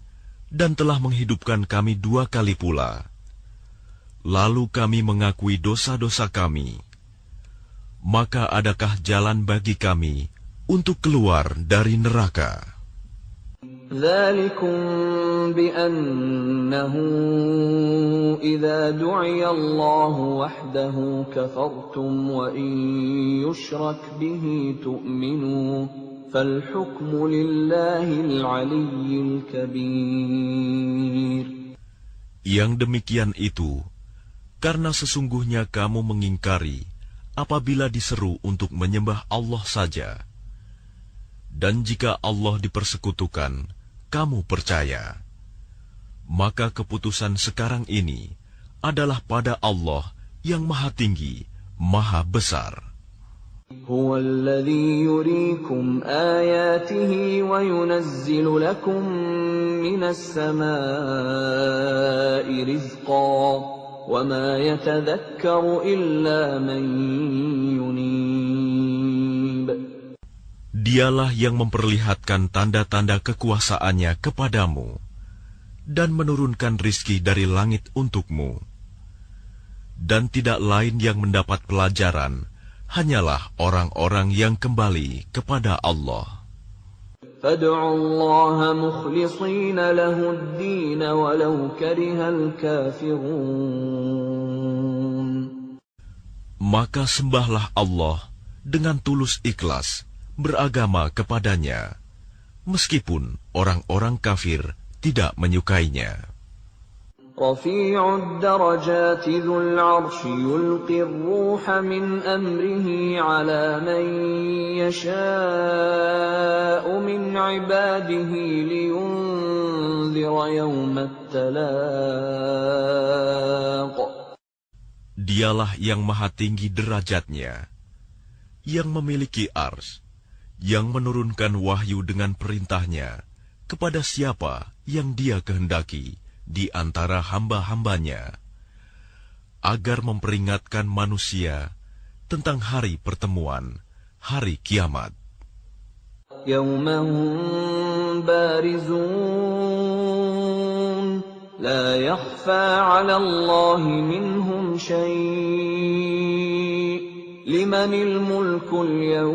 dan telah menghidupkan kami 2 kali pula. Lalu kami mengakui dosa-dosa kami. Maka adakah jalan bagi kami untuk keluar dari neraka?" ذلكم بأنه إذا دعي الله وحده كفرتم وإن يشرك به تؤمنوا فالحكم لله العلي الكبير. Yang demikian itu, karena sesungguhnya kamu mengingkari apabila diseru untuk menyembah Allah saja. Dan jika Allah dipersekutukan, kamu percaya. Maka keputusan sekarang ini adalah pada Allah yang Maha Tinggi, Maha Besar. هو الذي يريكم آياته وينزل لكم من السماء رزقا وما يتذكر إلا من ينيب. Dialah yang memperlihatkan tanda-tanda kekuasaannya kepadamu dan menurunkan rizki dari langit untukmu. Dan tidak lain yang mendapat pelajaran hanyalah orang-orang yang kembali kepada Allah. فادعوا الله مخلصين له الدين ولو كره الكافرون. Maka sembahlah Allah dengan tulus ikhlas, beragama kepadanya, meskipun orang-orang kafir tidak menyukainya. رفيع الدرجات ذو العرش يلقي الروح من أمره على من يشاء من عباده لينذر يوم التلاق. Dialah yang maha tinggi derajatnya, yang memiliki ars, yang menurunkan wahyu dengan perintahnya kepada siapa yang Dia kehendaki di antara hamba-hambanya, agar memperingatkan manusia tentang hari pertemuan, hari kiamat. يوم هم بارزون لا يخفى على الله منهم شيء لمن الملك اليوم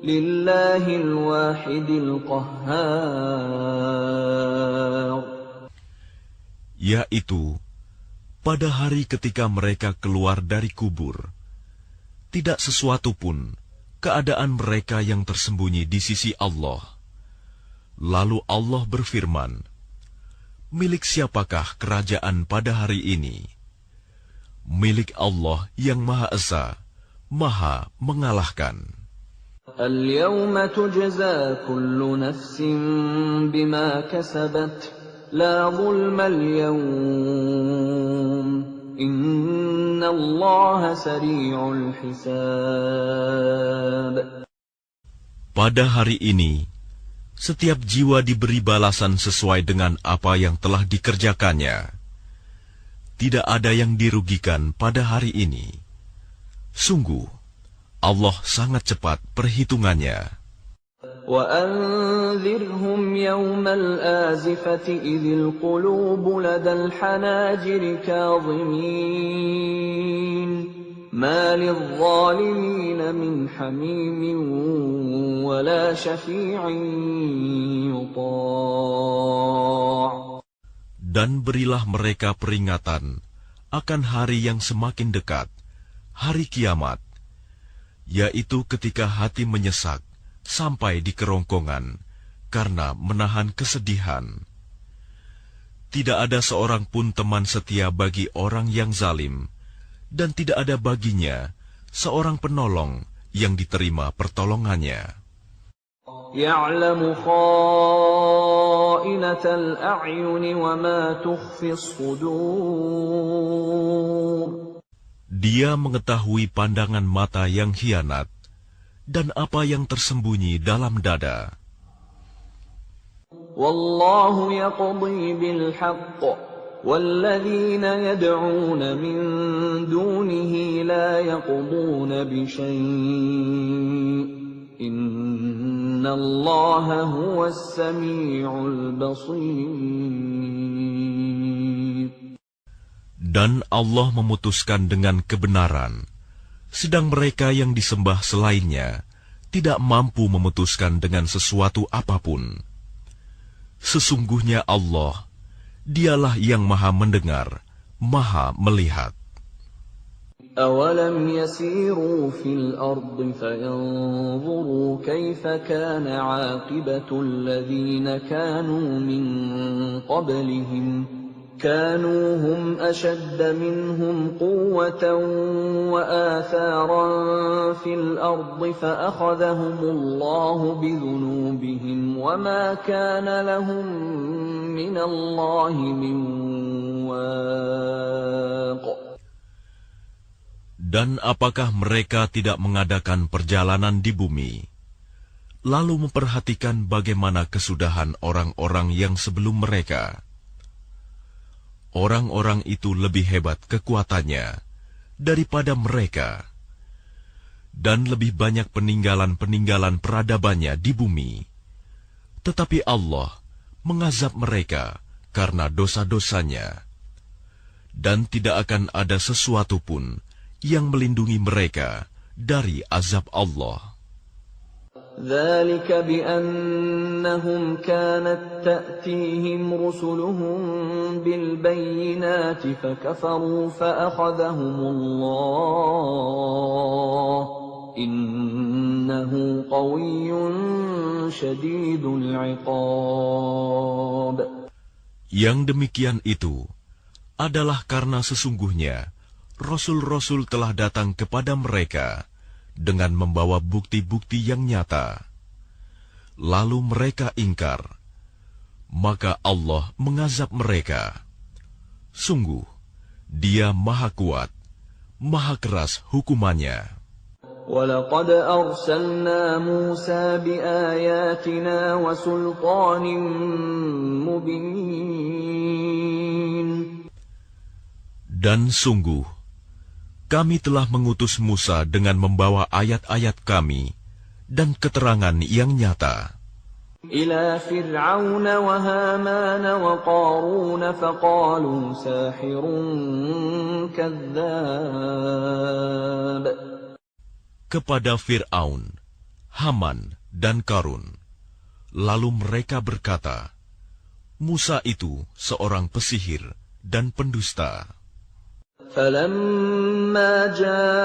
لله الواحد القهار. Yaitu pada hari ketika mereka keluar dari kubur, tidak sesuatu pun keadaan mereka yang tersembunyi di sisi Allah. Lalu Allah berfirman, milik siapakah kerajaan pada hari ini? Milik Allah yang Maha Esa, Maha mengalahkan. اليوم تجزى كل نفس بما كسبت لا ظلم اليوم إن الله سريع الحساب. Pada hari ini, setiap jiwa diberi balasan sesuai dengan apa yang telah dikerjakannya. Tidak ada yang dirugikan pada hari ini. Sungguh, Allah sangat cepat perhitungannya. وأنذرهم يوم الآزفة إذ القلوب لدى الحناجر كاظمين ما للظالمين من حميم ولا شفيع يطاع. Dan berilah mereka peringatan akan hari yang semakin dekat, hari kiamat, yaitu ketika hati menyesak sampai di kerongkongan karena menahan kesedihan. Tidak ada seorang pun teman setia bagi orang yang zalim, dan tidak ada baginya seorang penolong yang diterima pertolongannya. يعلم خائنة الأعين وما تخفي الصدور. Dia mengetahui pandangan mata yang khianat dan apa yang tersembunyi dalam dada. والله يقضي بالحق والذين يدعون من دونه لا يقضون بشيء إن الله هو السميع البصير. Dan Allah memutuskan dengan kebenaran, sedang mereka yang disembah selainnya tidak mampu memutuskan dengan sesuatu apapun. Sesungguhnya Allah, Dialah yang Maha mendengar, Maha melihat. أَوَلَمْ يَسِيرُوا فِي الْأَرْضِ فَيَنظُرُوا كَيْفَ كَانَ عَاقِبَةُ الَّذِينَ كَانُوا مِنْ قَبْلِهِمْ كَانُوا هُمْ أَشَدَّ مِنْهُمْ قُوَّةً وَآثَارًا فِي الْأَرْضِ فَأَخَذَهُمُ اللَّهُ بِذُنُوبِهِمْ وَمَا كَانَ لَهُمْ مِنَ اللَّهِ مِنْ وَاقٍ. Dan apakah mereka tidak mengadakan perjalanan di bumi, lalu memperhatikan bagaimana kesudahan orang-orang yang sebelum mereka? Orang-orang itu lebih hebat kekuatannya daripada mereka, dan lebih banyak peninggalan-peninggalan peradabannya di bumi. Tetapi Allah mengazab mereka karena dosa-dosanya, dan tidak akan ada sesuatu pun yang melindungi mereka dari azab Allah. ذَلِكَ بِأَنَّهُمْ كَانَتْ تَأْتِيهِمْ رُسُلُهُم بِالْبَيِّنَاتِ فَكَفَرُوا فَأَخَذَهُمُ اللَّهُ إِنَّهُ قَوِيٌّ شَدِيدُ الْعِقَابِ. Yang demikian itu adalah karena sesungguhnya Rasul-Rasul telah datang kepada mereka dengan membawa bukti-bukti yang nyata. Lalu mereka ingkar, maka Allah mengazab mereka. Sungguh, Dia Maha Kuat, Maha Keras hukumannya. وَلَقَدْ أَرْسَلْنَا مُوسَى بِآيَاتِنَا وَسُلْطَانٍ مُبِينٍ. Dan sungguh, kami telah mengutus Musa dengan membawa ayat-ayat kami dan keterangan yang nyata. إِلَى فِرْعَوْنَ وَهَامَانَ وَقَارُونَ فَقَالُوا سَاحِرٌ كَذَّابٌ. Kepada Fir'aun, Haman, dan Qarun. Lalu mereka berkata, Musa itu seorang pesihir dan pendusta. فَلَمَّا جَاءَهُم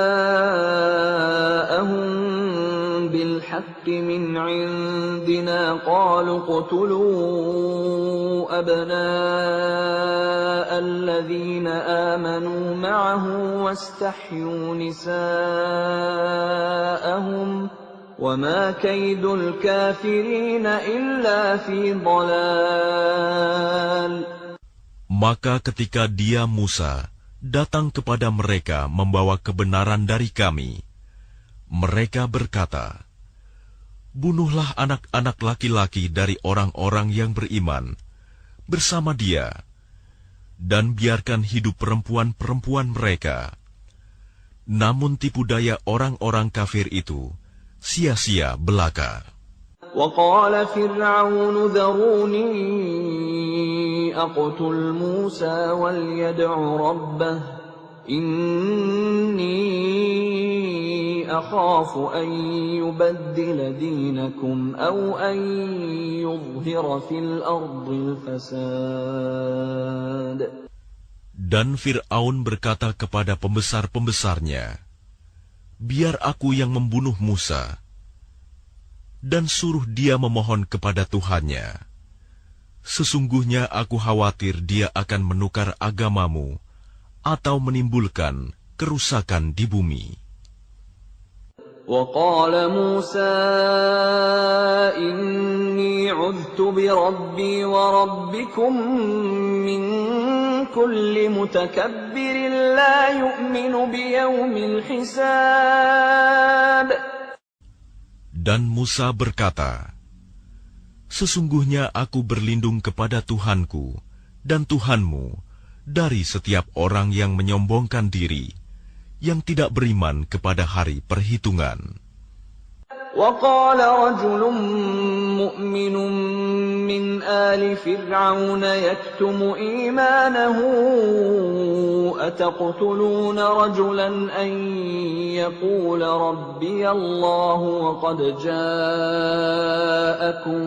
بِالْحَقِّ مِنْ عِندِنَا قَالُوا اقْتُلُوا أَبْنَاءَ الَّذِينَ آمَنُوا مَعَهُ وَاسْتَحْيُوا نِسَاءَهُمْ وَمَا كَيْدُ الْكَافِرِينَ إِلَّا فِي ضَلَالٍ. Maka ketika dia Musa datang kepada mereka membawa kebenaran dari kami, mereka berkata, bunuhlah anak-anak laki-laki dari orang-orang yang beriman bersama dia, dan biarkan hidup perempuan-perempuan mereka. Namun tipu daya orang-orang kafir itu sia-sia belaka. وَقَالَ فِرْعَوْنُ ذَرُونِي أَقْتُلْ مُوسَى وَلْيَدْعُ رَبَّهُ إِنِّي أَخَافُ أَن يُبَدِّلَ دِينَكُمْ أَوْ أَن يُظْهِرَ فِي الْأَرْضِ الْفَسَادَ. Dan Fir'aun berkata kepada pembesar-pembesarnya, biar aku yang membunuh Musa, dan suruh dia memohon kepada Tuhannya. Sesungguhnya aku khawatir dia akan menukar agamamu atau menimbulkan kerusakan di bumi. وَقَالَ مُوسَى إِنِّي عُذْتُ بِرَبِّي وَرَبِّكُمْ مِنْ كُلِّ مُتَكَبِّرٍ لَا يُؤْمِنُ بِيَوْمِ الْحِسَابِ. Dan Musa berkata, sesungguhnya aku berlindung kepada Tuhanku dan Tuhanmu dari setiap orang yang menyombongkan diri, yang tidak beriman kepada hari perhitungan. وَقَالَ رَجُلٌ مُؤْمِنٌ مِّنْ آلِ فِرْعَوْنَ يَكْتُمُ إِيمَانَهُ أَتَقْتُلُونَ رَجُلًا أَن يَقُولَ رَبِّيَ اللَّهُ وَقَدْ جَاءَكُم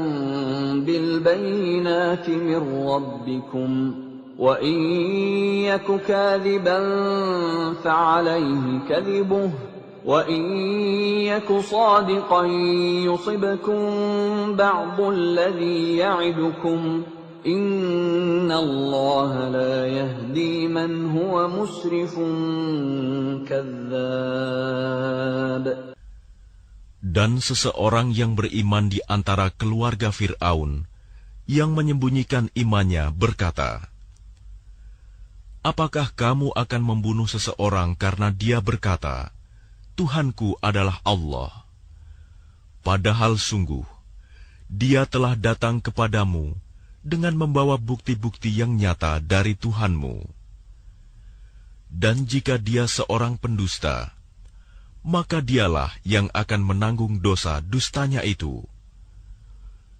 بِالْبَيِّنَاتِ مِن رَّبِّكُمْ وَإِن يَكُ كَاذِبًا فَعَلَيْهِ كَذِبُهُ وَإِن يَكُ صَادِقًا يُصِبْكُم بَعْضُ الَّذِي يَعِدُكُمْ إِنَّ اللَّهَ لَا يَهْدِي مَنْ هُوَ مُسْرِفٌ كَذَّابٌ. Dan seseorang yang beriman di antara keluarga Fir'aun yang menyembunyikan imannya berkata, apakah kamu akan membunuh seseorang karena dia berkata, Tuhanku adalah Allah? Padahal sungguh, dia telah datang kepadamu dengan membawa bukti-bukti yang nyata dari Tuhanmu. Dan jika dia seorang pendusta, maka dialah yang akan menanggung dosa dustanya itu.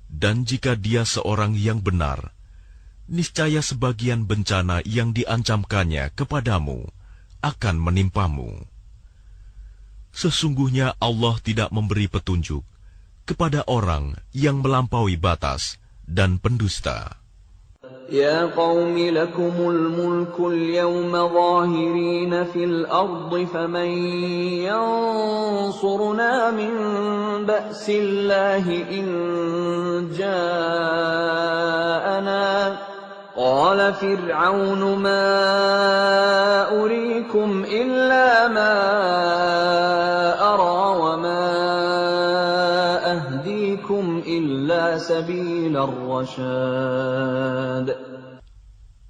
Dan jika dia seorang yang benar, niscaya sebagian bencana yang diancamkannya kepadamu akan menimpamu. Sesungguhnya Allah tidak memberi petunjuk kepada orang yang melampaui batas dan pendusta. يَا قَوْمِ لَكُمُ الْمُلْكُ الْيَوْمَ ظَاهِرِينَ فِي الْأَرْضِ فَمَنْ يَنْصُرُنَا مِنْ بَأْسِ اللَّهِ إِنْ جَاءَنَا قال فرعون ما أريكم إلا ما أرى وما أهديكم إلا سبيل الرشاد.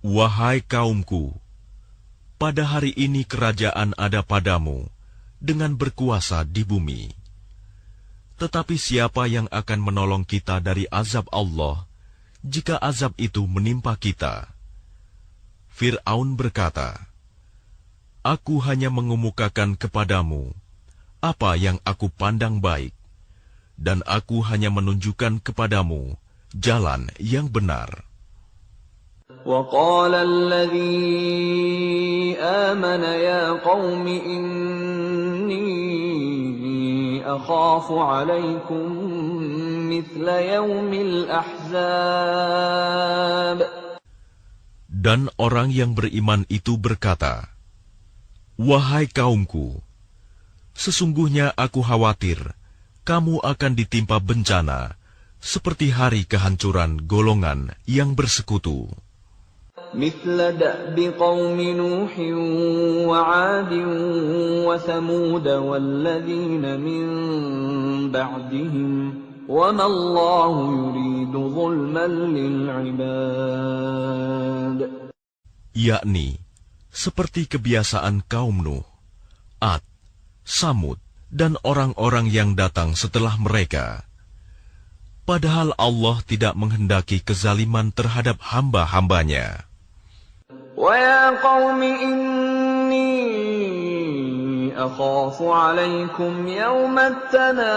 Wahai kaumku, pada hari ini kerajaan ada padamu dengan berkuasa di bumi. Tetapi siapa yang akan menolong kita dari azab Allah jika azab itu menimpa kita? Fir'aun berkata, Aku hanya mengemukakan kepadamu apa yang aku pandang baik, dan aku hanya menunjukkan kepadamu jalan yang benar. وقال الذي آمن يا قوم إني أخاف عليكم مثل يوم الأحزاب. Dan orang yang beriman itu berkata, Wahai kaumku, sesungguhnya aku khawatir kamu akan ditimpa bencana seperti hari kehancuran golongan yang bersekutu. مثل دأب قوم نوح وعاد وثمود والذين من بعدهم وما الله يريد ظلما للعباد. Yakni seperti kebiasaan kaum Nuh, Ad, Samud, dan orang-orang yang datang setelah mereka. Padahal Allah tidak menghendaki kezaliman terhadap hamba-hambanya. وَيَا قَوْمِ إِنِّي أَخَافُ عَلَيْكُمْ يَوْمَ التَّنَادِ.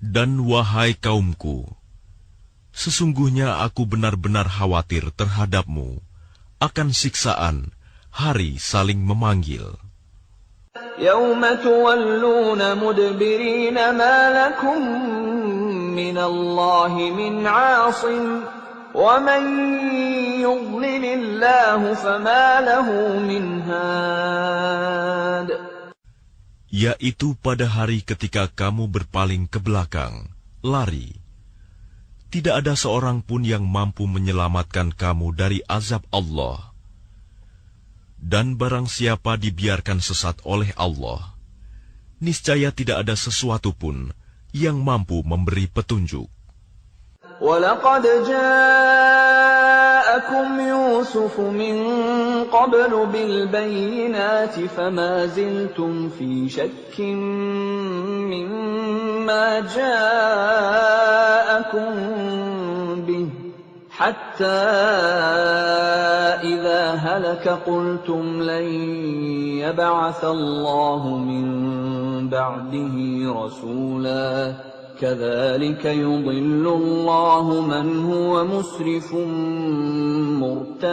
Dan wahai kaumku, sesungguhnya aku benar-benar khawatir terhadapmu akan siksaan hari saling memanggil. يَوْمَ تُوَلُّونَ مُدْبِرِينَ مَا لَكُمْ مِنَ اللَّهِ مِنْ عَاصِمٍ وَمَنْ يُضْلِلِ اللَّهُ فَمَا لَهُ مِنْ هَادٍ. Yaitu pada hari ketika kamu berpaling ke belakang, lari. Tidak ada seorang pun yang mampu menyelamatkan kamu dari azab Allah. Dan barang siapa dibiarkan sesat oleh Allah, niscaya tidak ada sesuatu pun yang mampu memberi petunjuk. وَلَقَدْ جَاءَكُمْ يُوسُفُ مِنْ قَبْلُ بِالْبَيِّنَاتِ فَمَا زِلْتُمْ فِي شَكٍّ مِّمَّا جَاءَكُمْ بِهِ حَتَّى إِذَا هَلَكَ قُلْتُمْ لَنْ يَبْعَثَ اللَّهُ مِنْ بَعْدِهِ رَسُولًا كَذَلِكَ يُضِلُّ اللَّهُ مَنْ هُوَ مُسْرِفٌ مُرْتَابٌ.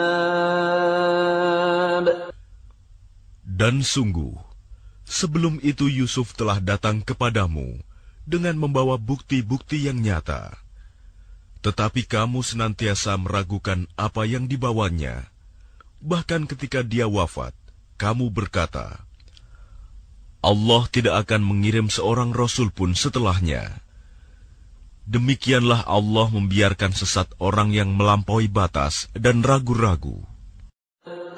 Dan sungguh, sebelum itu Yusuf telah datang kepadamu dengan membawa bukti-bukti yang nyata. Tetapi kamu senantiasa meragukan apa yang dibawanya. Bahkan ketika dia wafat, kamu berkata, Allah tidak akan mengirim seorang rasul pun setelahnya. Demikianlah Allah membiarkan sesat orang yang melampaui batas dan ragu-ragu.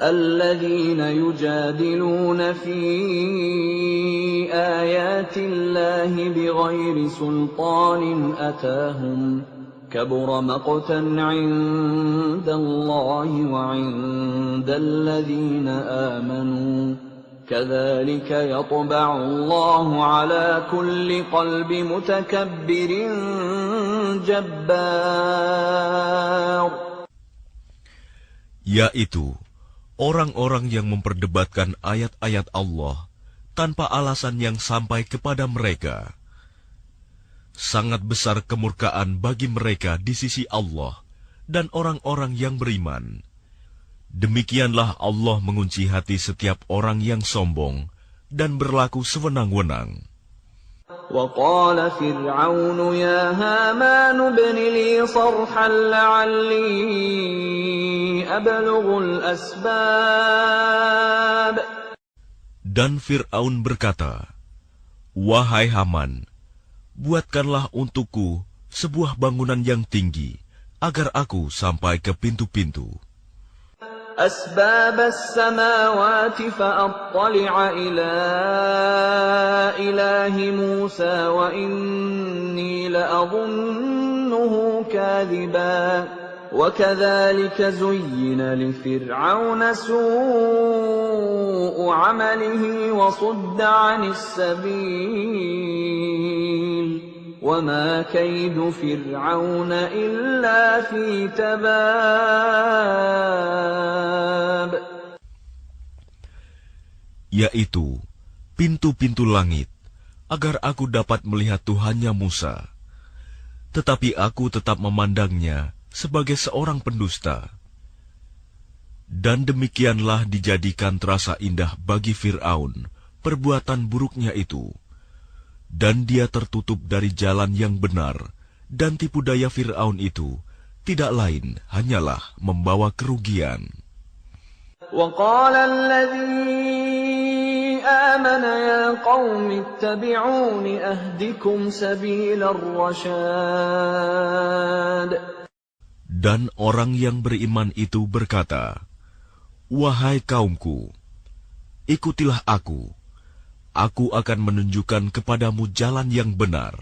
الَّذِينَ يُجَادِلُونَ فِي آيَاتِ اللَّهِ بِغَيْرِ سُلْطَانٍ أَتَاهُمْ كَبُرَ مَقْتًا عِندَ اللَّهِ وَعِندَ الَّذِينَ آمَنُوا كَذَلِكَ يَطْبَعُ اللَّهُ عَلَى كُلِّ قَلْبِ مُتَكَبِّرٍ جَبَّارٍ. Yaitu orang-orang yang memperdebatkan ayat-ayat Allah tanpa alasan yang sampai kepada mereka. Sangat besar kemurkaan bagi mereka di sisi Allah dan orang-orang yang beriman. Demikianlah Allah mengunci hati setiap orang yang sombong dan berlaku sewenang-wenang. وَقَالَ فِرْعَوْنُ يَا هَامَانُ ابْنِ لِي صَرْحًا لَعَلِّي أَبْلُغُ الْأَسْبَابَ. Dan Fir'aun berkata, Wahai Haman, buatkanlah untukku sebuah bangunan yang tinggi, agar aku sampai ke pintu-pintu. أسباب السماوات فأطلع إلى إله موسى وإني لأظنه كاذبا وكذلك زين لفرعون سوء عمله وصد عن السبيل وما كيد فرعون إلا في تباب. Yaitu pintu-pintu langit, agar aku dapat melihat Tuhannya Musa. Tetapi aku tetap memandangnya sebagai seorang pendusta. Dan demikianlah dijadikan terasa indah bagi Fir'aun perbuatan buruknya itu. Dan dia tertutup dari jalan yang benar, dan tipu daya Fir'aun itu tidak lain hanyalah membawa kerugian. وقال الذي آمن يا قوم اتبعون أهدكم سبيل الرشاد. Dan orang yang beriman itu berkata, "Wahai kaumku, ikutilah aku. Aku akan menunjukkan kepadamu jalan yang benar."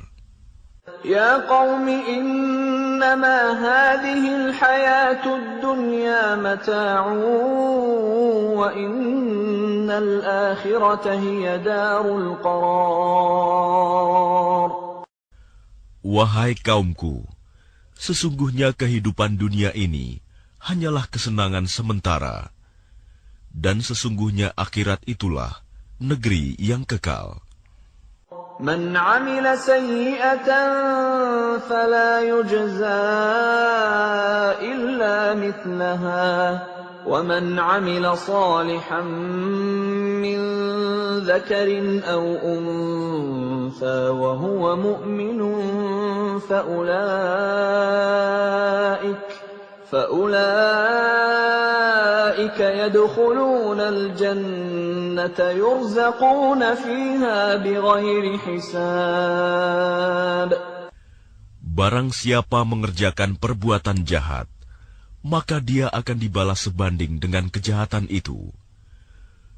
Ya qaumi innama hadhihi al-hayatud dunya mata'un wa innal akhirata hiya darul qarar. Wahai kaumku, sesungguhnya kehidupan dunia ini hanyalah kesenangan sementara, dan sesungguhnya akhirat itulah negeri yang kekal. Man 'amila sayyi'atan fala yujza illa mithlaha wa man 'amila salihan min dhakarin aw untha wa huwa mu'minun فأولئك يدخلون الجنة يرزقون فيها بغير حساب. Barang siapa mengerjakan perbuatan jahat, maka dia akan dibalas sebanding dengan kejahatan itu.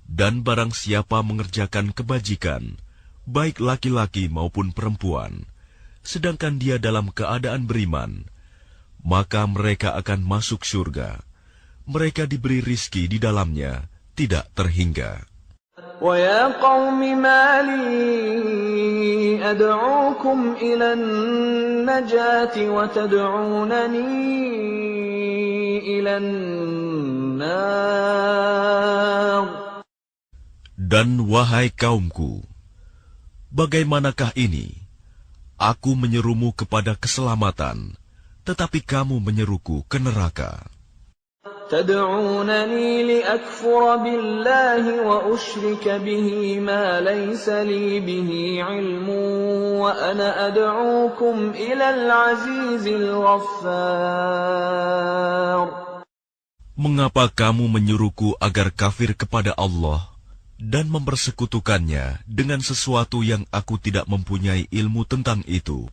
Dan barang siapa mengerjakan kebajikan, baik laki-laki maupun perempuan, sedangkan dia dalam keadaan beriman, maka mereka akan masuk surga. Mereka diberi rizki di dalamnya, tidak terhingga. وَيَا قَوْمِ مَا لِي أَدْعُوكُمْ إِلَى النَّجَاةِ وَتَدْعُونَنِي إِلَى النَّارِ. Dan wahai kaumku, bagaimanakah ini? Aku menyerumu kepada keselamatan, tetapi kamu menyeruku ke neraka. تدعونني لأكفر بالله وأشرك به ما ليس لي به علم وأنا أدعوكم إلى العزيز الغفار. Mengapa kamu menyuruhku agar kafir kepada Allah dan mempersekutukannya dengan sesuatu yang aku tidak mempunyai ilmu tentang itu?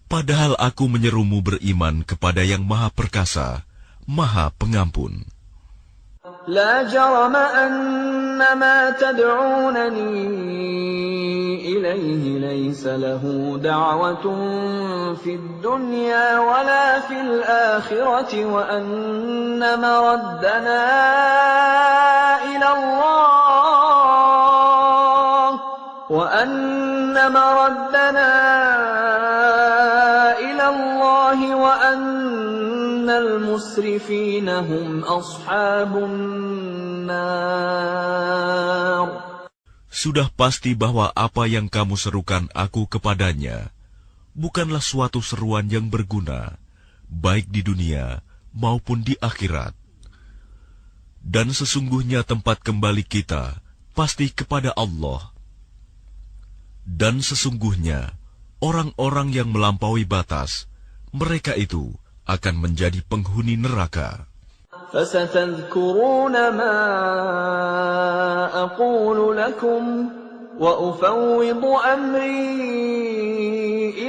Padahal aku menyerumu beriman kepada yang Maha Perkasa, Maha Pengampun. لا جرم أن ما تدعونني إليه ليس له دعوة في الدنيا ولا في الآخرة وأن مردنا إلى الله وأن المسرفين هم أصحاب النار. Sudah pasti bahwa apa yang kamu serukan aku kepadanya bukanlah suatu seruan yang berguna, baik di dunia maupun di akhirat. Dan sesungguhnya tempat kembali kita pasti kepada Allah. Dan sesungguhnya orang-orang yang melampaui batas, mereka itu akan menjadi penghuni neraka. فستذكرون ما أقول لكم وأفوض أمري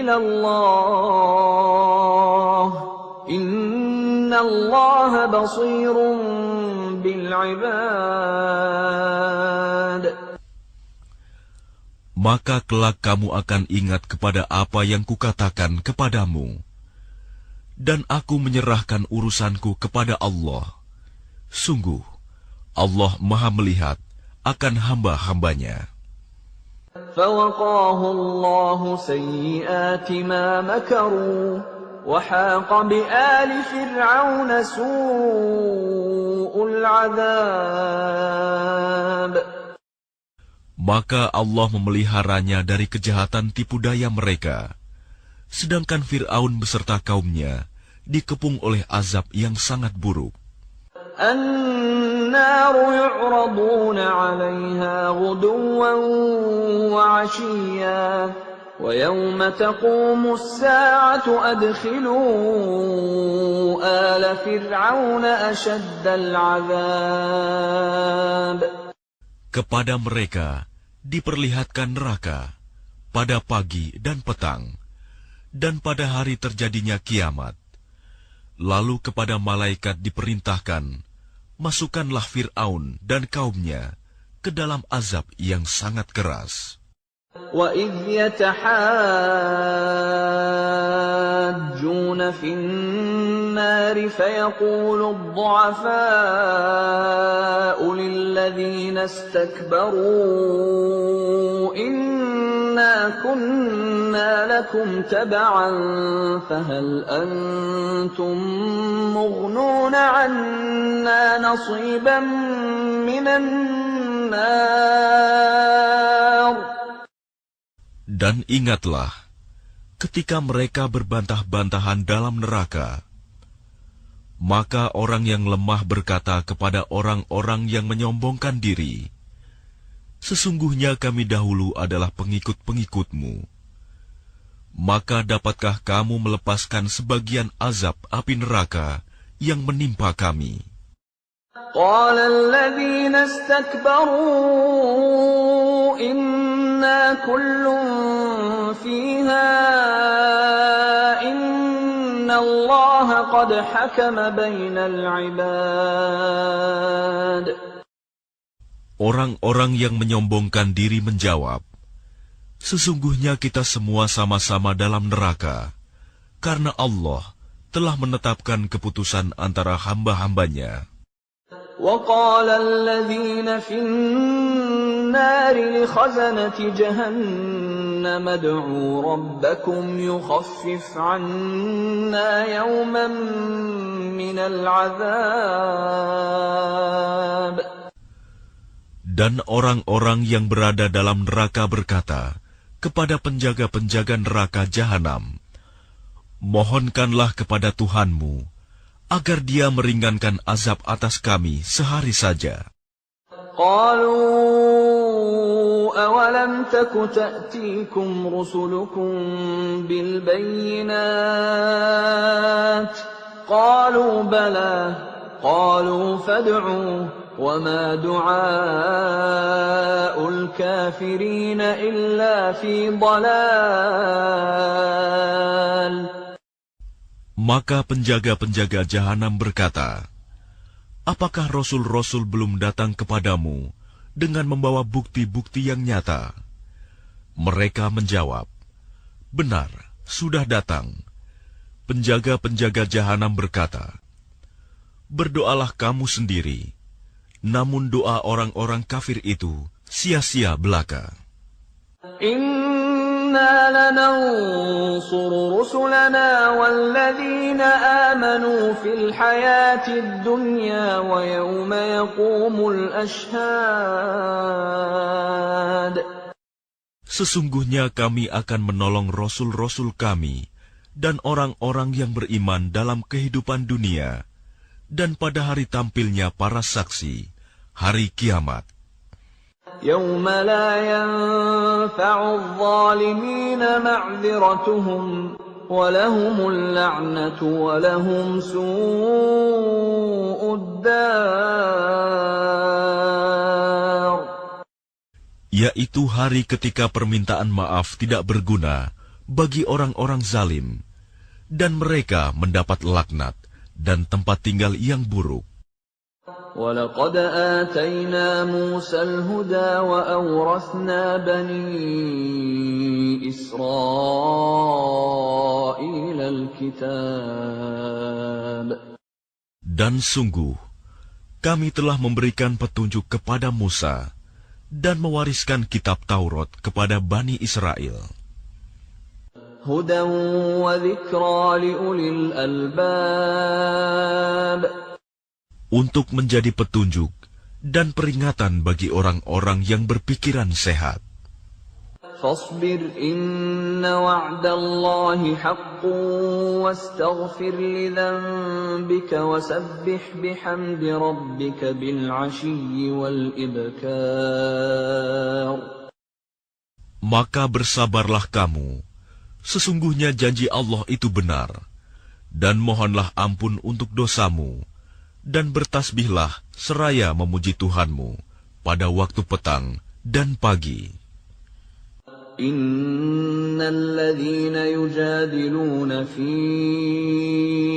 إلى الله الله بصير بالعباد. Maka kelak kamu akan ingat kepada apa yang kukatakan kepadamu. Dan aku menyerahkan urusanku kepada Allah. Sungguh, Allah Maha melihat akan hamba-hambanya. فَوَقَاهُ اللَّهُ سَيِّئَاتِ مَا مَكَرُوا وَحَاقَ بِآلِ فِرْعَوْنَ سُوءُ الْعَذَابِ. Maka Allah memeliharanya dari kejahatan tipu daya mereka, sedangkan Fir'aun beserta kaumnya dikepung oleh azab yang sangat buruk. النَّارُ يُعْرَضُونَ عَلَيْهَا غُدُوًّا وَعَشِيًّا وَيَوْمَ تَقُومُ السَّاعَةُ أَدْخِلُوا آلَ فِرْعَوْنَ أَشَدَّ الْعَذَابِ. Kepada mereka diperlihatkan neraka pada pagi dan petang, dan pada hari terjadinya kiamat. Lalu kepada malaikat diperintahkan, masukkanlah Fir'aun dan kaumnya ke dalam azab yang sangat keras. وَإِذْ يَتَحَاجُّونَ فِي النَّارِ فَيَقُولُ الضُّعَفَاءُ لِلَّذِينَ اسْتَكْبَرُوا إِنَّا كُنَّا لَكُمْ تَبَعًا فَهَلْ أَنْتُمْ مُغْنُونَ عَنَّا نَصِيبًا مِنَ النَّارِ. Dan ingatlah, ketika mereka berbantah-bantahan dalam neraka, maka orang yang lemah berkata kepada orang-orang yang menyombongkan diri, sesungguhnya kami dahulu adalah pengikut-pengikutmu. Maka dapatkah kamu melepaskan sebagian azab api neraka yang menimpa kami? قال الذين استكبروا إنا كل فيها إن الله قد حكم بين العباد. Orang-orang yang menyombongkan diri menjawab, sesungguhnya kita semua sama-sama dalam neraka, karena Allah telah menetapkan keputusan antara hamba-hambanya. وقال الذين في النار لخزنة جهنم ادعوا ربكم يخفف عنا يوما من العذاب. Dan orang-orang yang berada dalam neraka berkata kepada penjaga-penjaga neraka jahanam, mohonkanlah kepada Tuhanmu agar dia meringankan azab atas kami sehari saja. قالوا أولم تك تأتيكم رسلكم بالبينات قالوا بلى قالوا فادعوا وما دعاء الكافرين إلا في ضلال. Maka penjaga-penjaga jahanam berkata, apakah rasul-rasul belum datang kepadamu dengan membawa bukti-bukti yang nyata? Mereka menjawab, benar, sudah datang. Penjaga-penjaga jahanam berkata, berdoalah kamu sendiri, namun doa orang-orang kafir itu sia-sia belaka. إِنَّا لَنَنصُرُ رُسُلَنَا وَالَّذِينَ آمَنُوا فِي الْحَيَاةِ الدُّنْيَا وَيَوْمَ يَقُومُ الْأَشْهَادُ. Sesungguhnya kami akan menolong rasul-rasul kami dan orang-orang yang beriman dalam kehidupan dunia dan pada hari tampilnya para saksi, hari kiamat. يَوْمَ لَا يَنفَعُ الظَّالِمِينَ مَعْذِرَتُهُمْ وَلَهُمُ اللَّعْنَةُ وَلَهُمْ سُوءُ الدَّارِ. Yaitu hari ketika permintaan maaf tidak berguna bagi orang-orang zalim, dan mereka mendapat laknat dan tempat tinggal yang buruk. وَلَقَدْ آتَيْنَا مُوسَى الْهُدَى وَأَوْرَثْنَا بَنِي إِسْرَائِيلَ الْكِتَابَ. Dan sungguh, kami telah memberikan petunjuk kepada Musa dan mewariskan kitab Taurat kepada Bani Israel. هُدًى وَذِكْرَى لِأُولِي الْأَلْبَابِ. Untuk menjadi petunjuk dan peringatan bagi orang-orang yang berpikiran sehat. فاصبر إن وعد الله حق واستغفر لذنبك وسبح بحمد ربك بالعشي والإبكار. Maka bersabarlah kamu, sesungguhnya janji Allah itu benar, dan mohonlah ampun untuk dosamu, dan bertasbihlah seraya memuji Tuhanmu pada waktu petang dan pagi. Innalladzina yujadiluna fi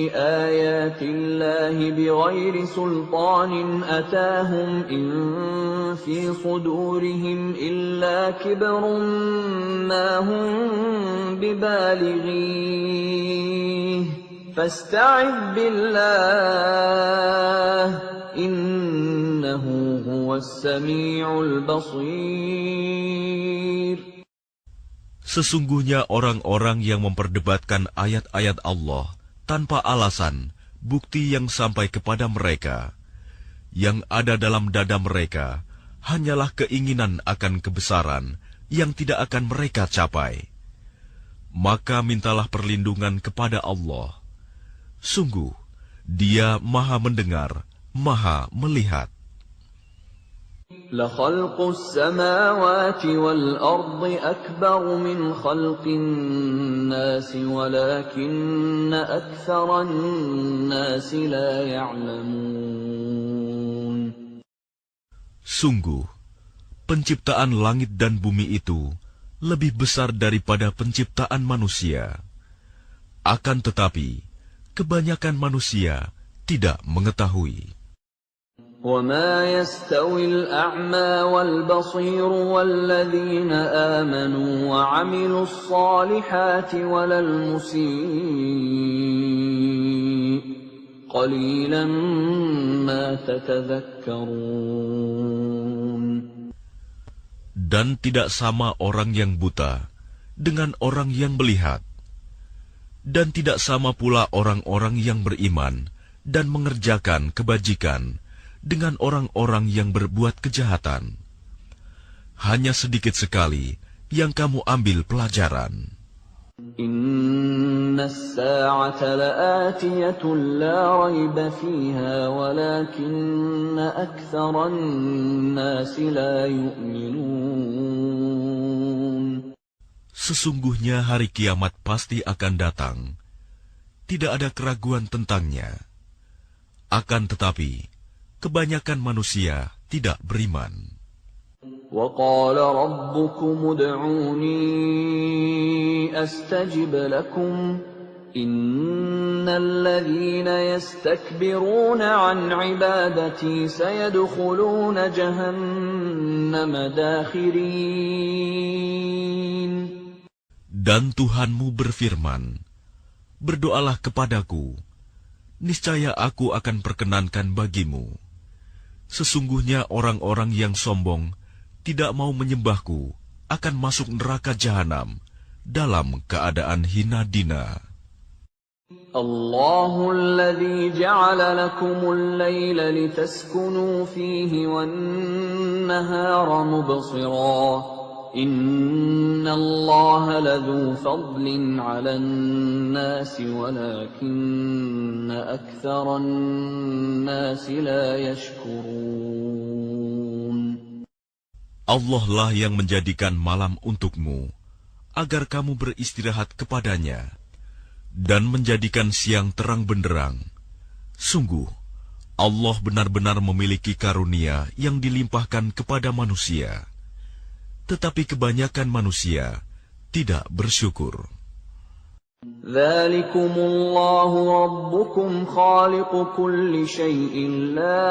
ayatillahi bighairi sultanin atahum in fi sudurihim illa kibrun ma hum bibalighi. فاستعذ بالله إنه هو السميع البصير. Sesungguhnya orang-orang yang memperdebatkan ayat-ayat Allah tanpa alasan, bukti yang sampai kepada mereka, yang ada dalam dada mereka hanyalah keinginan akan kebesaran yang tidak akan mereka capai. Maka mintalah perlindungan kepada Allah. Sungguh, Dia Maha Mendengar, Maha Melihat. لَخَلْقُ السَّمَاوَاتِ وَالْأَرْضِ أَكْبَرُ مِنْ خَلْقِ النَّاسِ وَلَكِنَّ أَكْثَرَ النَّاسِ لَا يَعْلَمُونَ. Sungguh, penciptaan langit dan bumi itu lebih besar daripada penciptaan manusia. Akan tetapi, kebanyakan manusia tidak mengetahui. وَمَا يَسْتَوِي الْأَعْمَى وَالْبَصِيرُ وَالَّذِينَ آمَنُوا وَعَمِلُوا الصَّالِحَاتِ وَلَا الْمُسِيءُ قَلِيلًا مَا تَتَذَكَّرُونَ. Dan tidak sama orang yang buta dengan orang yang melihat. Dan tidak sama pula orang-orang yang beriman dan mengerjakan kebajikan dengan orang-orang yang berbuat kejahatan. Hanya sedikit sekali yang kamu ambil pelajaran. Inna as-sa'ata la'atiyatun la rayba fiha walakinna aktharan nasi la yu'minun. Sesungguhnya hari kiamat pasti akan datang. Tidak ada keraguan tentangnya. Akan tetapi, kebanyakan manusia tidak beriman. وَقَالَ رَبُّكُمُ ادْعُونِي أَسْتَجِبْ لَكُمْ إِنَّ الَّذِينَ يَسْتَكْبِرُونَ عَنْ عِبَادَتِي سَيَدْخُلُونَ جَهَنَّمَ دَاخِرِينَ. Dan Tuhanmu berfirman, berdoalah kepadaku, niscaya aku akan perkenankan bagimu. Sesungguhnya orang-orang yang sombong tidak mau menyembahku akan masuk neraka jahanam dalam keadaan hina dina. Allahul ladzi ja'ala lakumul laila litaskunu fihi wan nahara mubsira. Innallaha ladzu fadlin 'alan nasi walakinna aktsaran nasi la yashkurun. Allah lah yang menjadikan malam untukmu agar kamu beristirahat kepadanya, dan menjadikan siang terang benderang. Sungguh, Allah benar-benar memiliki karunia yang dilimpahkan kepada manusia. Tetapi kebanyakan manusia tidak bersyukur. ذلكم الله ربكم خالق كل شيء لا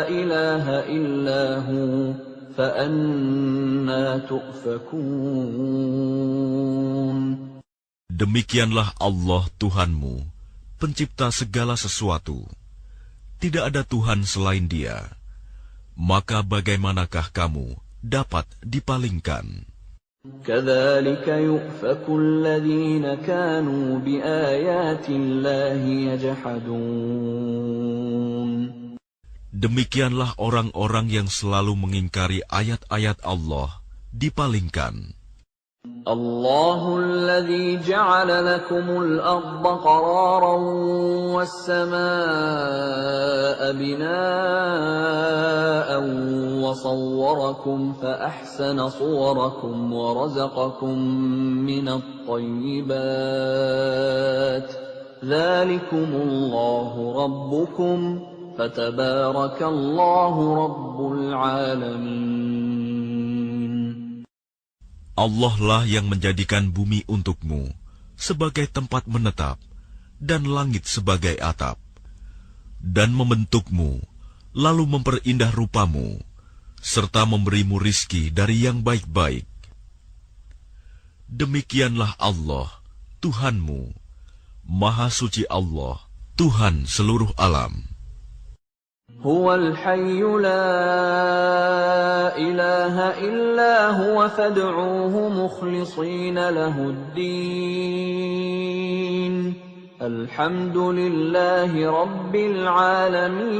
إله إلا هو فأنى تؤفكون. Demikianlah Allah Tuhanmu, pencipta segala sesuatu. Tidak ada Tuhan selain Dia. Maka bagaimanakah kamu dapat dipalingkan? كذلك يؤفك الذين كانوا بآيات الله يجحدون. Demikianlah orang-orang yang selalu mengingkari ayat-ayat Allah dipalingkan. الله الذي جعل لكم الأرض قرارا والسماء بناء وصوركم فأحسن صوركم ورزقكم من الطيبات ذلكم الله ربكم فتبارك الله رب العالمين. Allah lah yang menjadikan bumi untukmu sebagai tempat menetap dan langit sebagai atap, dan membentukmu, lalu memperindah rupamu, serta memberimu rizki dari yang baik-baik. Demikianlah Allah, Tuhanmu, Maha Suci Allah, Tuhan seluruh alam. هو الحي لا إله إلا هو فادعوه مخلصين له الدين الحمد لله رب العالمين.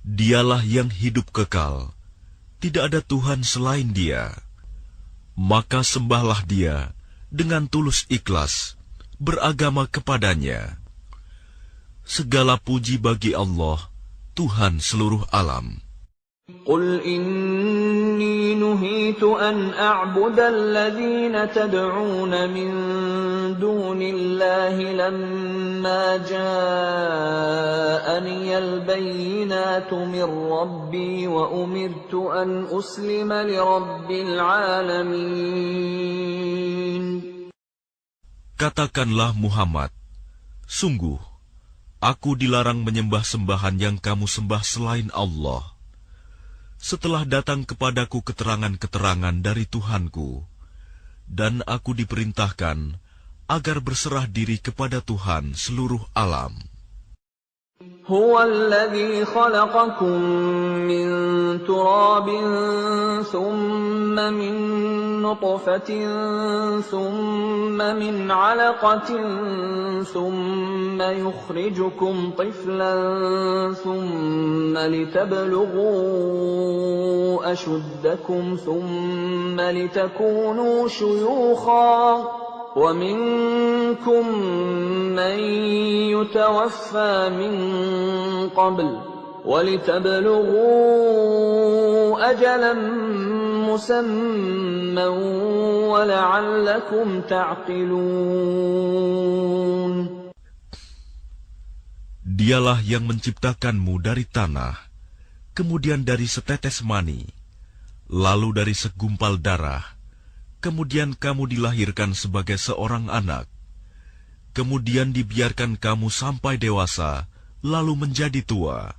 Dialah yang hidup kekal, tidak ada Tuhan selain Dia. Maka sembahlah Dia dengan tulus ikhlas, beragama kepadanya. Segala puji bagi Allah, Tuhan seluruh alam. قل إني نهيت أن أعبد الذين تدعون من دون الله لما جاءني البينات من ربي وأمرت أن أسلم لرب العالمين. Katakanlah Muhammad, sungguh, aku dilarang menyembah sembahan yang kamu sembah selain Allah. Setelah datang kepadaku keterangan-keterangan dari Tuhanku, dan aku diperintahkan agar berserah diri kepada Tuhan seluruh alam. هو الذي خلقكم من تراب ثم من نطفة ثم من علقة ثم يخرجكم طفلا ثم لتبلغوا أشدكم ثم لتكونوا شيوخا ومنكم من يتوفى من قبل ولتبلغوا أجلا مسمى ولعلكم تعقلون. Dialah yang menciptakanmu dari tanah, kemudian dari setetes mani, lalu dari segumpal darah, kemudian kamu dilahirkan sebagai seorang anak, kemudian dibiarkan kamu sampai dewasa, lalu menjadi tua.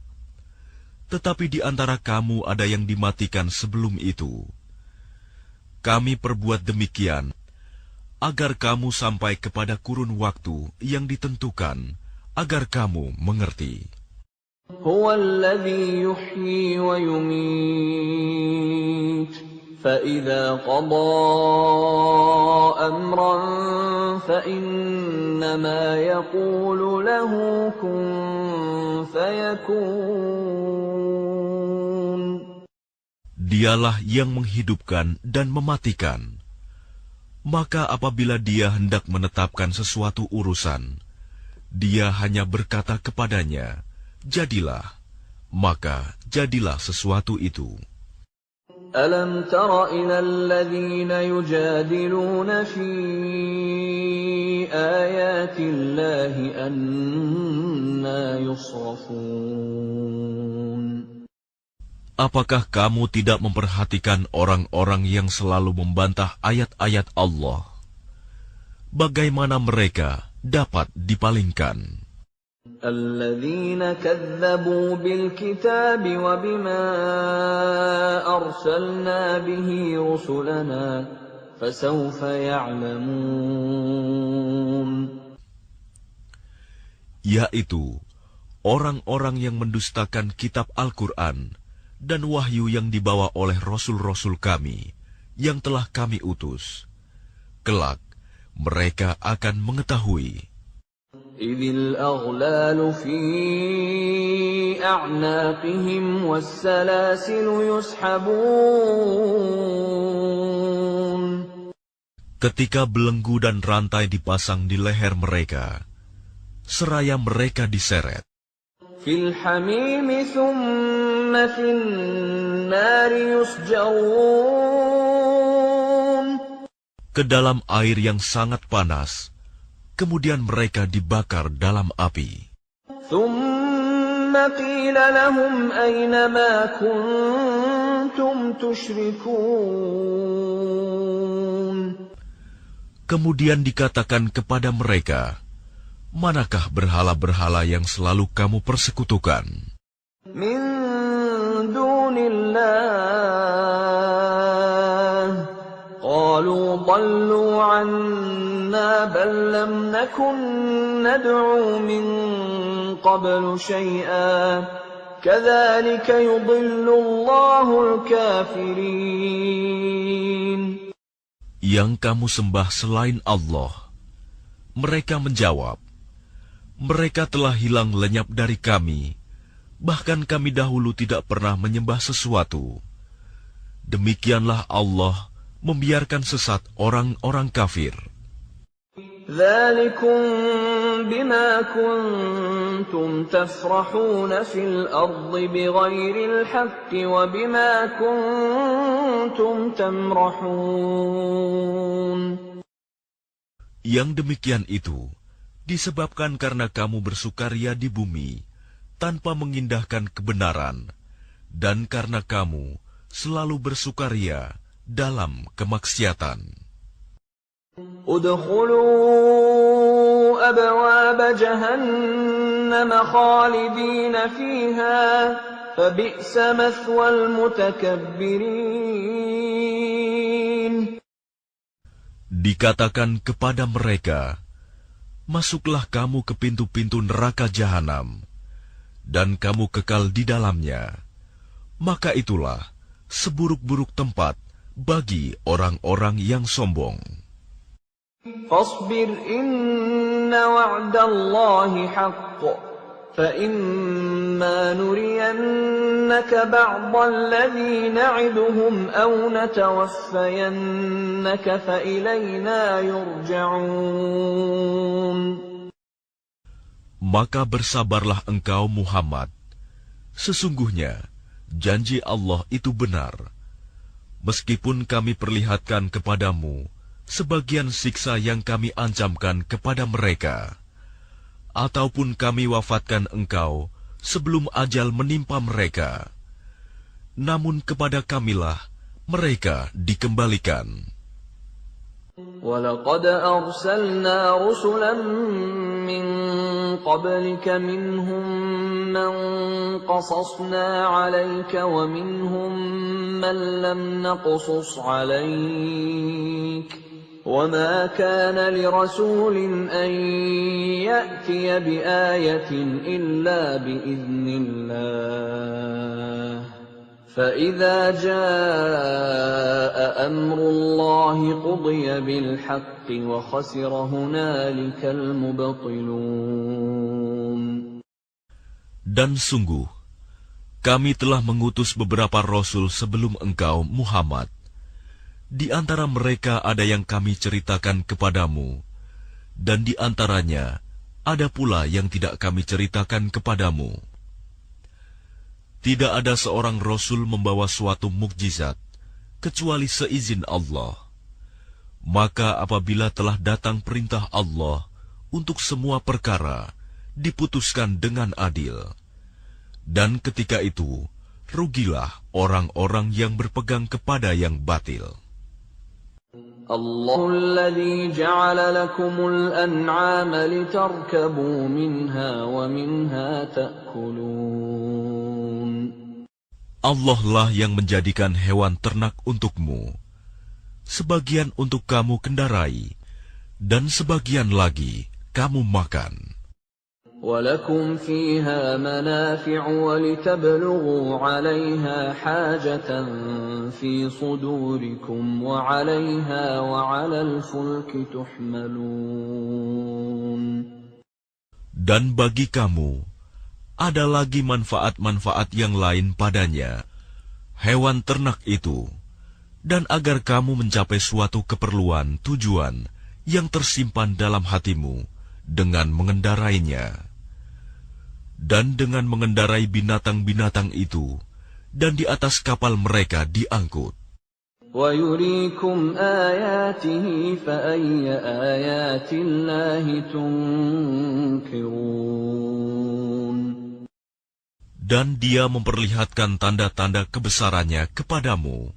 Tetapi di antara kamu ada yang dimatikan sebelum itu. Kami perbuat demikian, agar kamu sampai kepada kurun waktu yang ditentukan, agar kamu mengerti. هو الذي يحيي ويميت فإذا قضى أمرا فإنما يقول له كن فيكون. Dialah yang menghidupkan dan mematikan. Maka apabila Dia hendak menetapkan sesuatu urusan, Dia hanya berkata kepadanya, jadilah, maka jadilah sesuatu itu. ألم تر إلى الذين يجادلون في آيات الله أنى يصرفون. Apakah kamu tidak memperhatikan orang-orang yang selalu membantah ayat-ayat Allah? Bagaimana mereka dapat dipalingkan? الذين كذبوا بالكتاب وبما أرسلنا به رسلنا فسوف يعلمون. Yaitu orang-orang yang mendustakan kitab Al-Quran dan wahyu yang dibawa oleh rasul-rasul kami yang telah kami utus. Kelak mereka akan mengetahui. إذ الأغلال في أعناقهم والسلاسل يسحبون. Ketika belenggu dan rantai dipasang di leher mereka, seraya mereka diseret. في الحميم ثم في النار يسجرون. Ke dalam air yang sangat panas, kemudian mereka dibakar dalam api. ثم قيل لهم أين ما كنتم تشركون. Kemudian dikatakan kepada mereka, manakah berhala-berhala yang selalu kamu persekutukan? من دون الله قالوا ضلوا عنا بل لم نكن ندعو من قبل شيئا كذلك يضل الله الكافرين. Yang kamu sembah selain Allah. Mereka menjawab, mereka telah hilang lenyap dari kami, bahkan kami dahulu tidak pernah menyembah sesuatu. Demikianlah Allah membiarkan sesat orang-orang kafir. ذلكم بما كنتم تفرحون في الأرض بغير الحق وبما كنتم تمرحون. Yang demikian itu disebabkan karena kamu bersukaria di bumi tanpa mengindahkan kebenaran, dan karena kamu selalu bersukaria dalam kemaksiatan. ادخلوا أبواب جهنم خالدين فيها فبئس مثوى المتكبرين. Dikatakan kepada mereka, masuklah kamu ke pintu-pintu neraka jahanam, dan kamu kekal di dalamnya. Maka itulah seburuk-buruk tempat bagi orang-orang yang sombong. فاصبر إن وعد الله حق فإما نرينك بعض الذي نعدهم أو نتوفينك فإلينا يرجعون. Maka bersabarlah engkau Muhammad. Sesungguhnya janji Allah itu benar. Meskipun kami perlihatkan kepadamu sebagian siksa yang kami ancamkan kepada mereka, ataupun kami wafatkan engkau sebelum ajal menimpa mereka, namun kepada kamilah mereka dikembalikan. وَلَقَدْ أَرْسَلْنَا رُسُلًا مِّن قَبْلِكَ مِنْهُم مَّن قَصَصْنَا عَلَيْكَ وَمِنْهُم مَّن لَّمْ نَقْصُصْ عَلَيْكَ وَمَا كَانَ لِرَسُولٍ أَن يَأْتِيَ بِآيَةٍ إِلَّا بِإِذْنِ اللَّهِ فَإِذَا جَاءَ أَمْرُ اللَّهِ قُضِيَ بِالْحَقِّ وَخَسِرَ هُنَالِكَ الْمُبْطِلُونَ. Dan sungguh, kami telah mengutus beberapa rasul sebelum engkau, Muhammad. Di antara mereka ada yang kami ceritakan kepadamu, dan di antaranya ada pula yang tidak kami ceritakan kepadamu. Tidak ada seorang rasul membawa suatu mukjizat, kecuali seizin Allah. Maka apabila telah datang perintah Allah untuk semua perkara, diputuskan dengan adil. Dan ketika itu, rugilah orang-orang yang berpegang kepada yang batil. الله الذي جعل لكم الأنعام لتركبوا منها ومنها تأكلون. Allah lah yang menjadikan hewan ternak untukmu, sebagian untuk kamu kendarai, dan sebagian lagi kamu makan. وَلَكُمْ فِيهَا مَنَافِعُ وَلِتَبْلُغُوا عَلَيْهَا حَاجَةً فِي صُدُورِكُمْ وَعَلَيْهَا وَعَلَى الْفُلْكِ تُحْمَلُونَ. Dan bagi kamu ada lagi manfaat-manfaat yang lain padanya, hewan ternak itu, dan agar kamu mencapai suatu keperluan tujuan yang tersimpan dalam hatimu dengan mengendarainya. Dan dengan mengendarai binatang-binatang itu, dan di atas kapal mereka diangkut. وَيُرِيكُمْ آيَاتِهِ فَأَيَّ آيَاتِ اللَّهِ تُنْكِرُونَ. Dan dia memperlihatkan tanda-tanda kebesarannya kepadamu.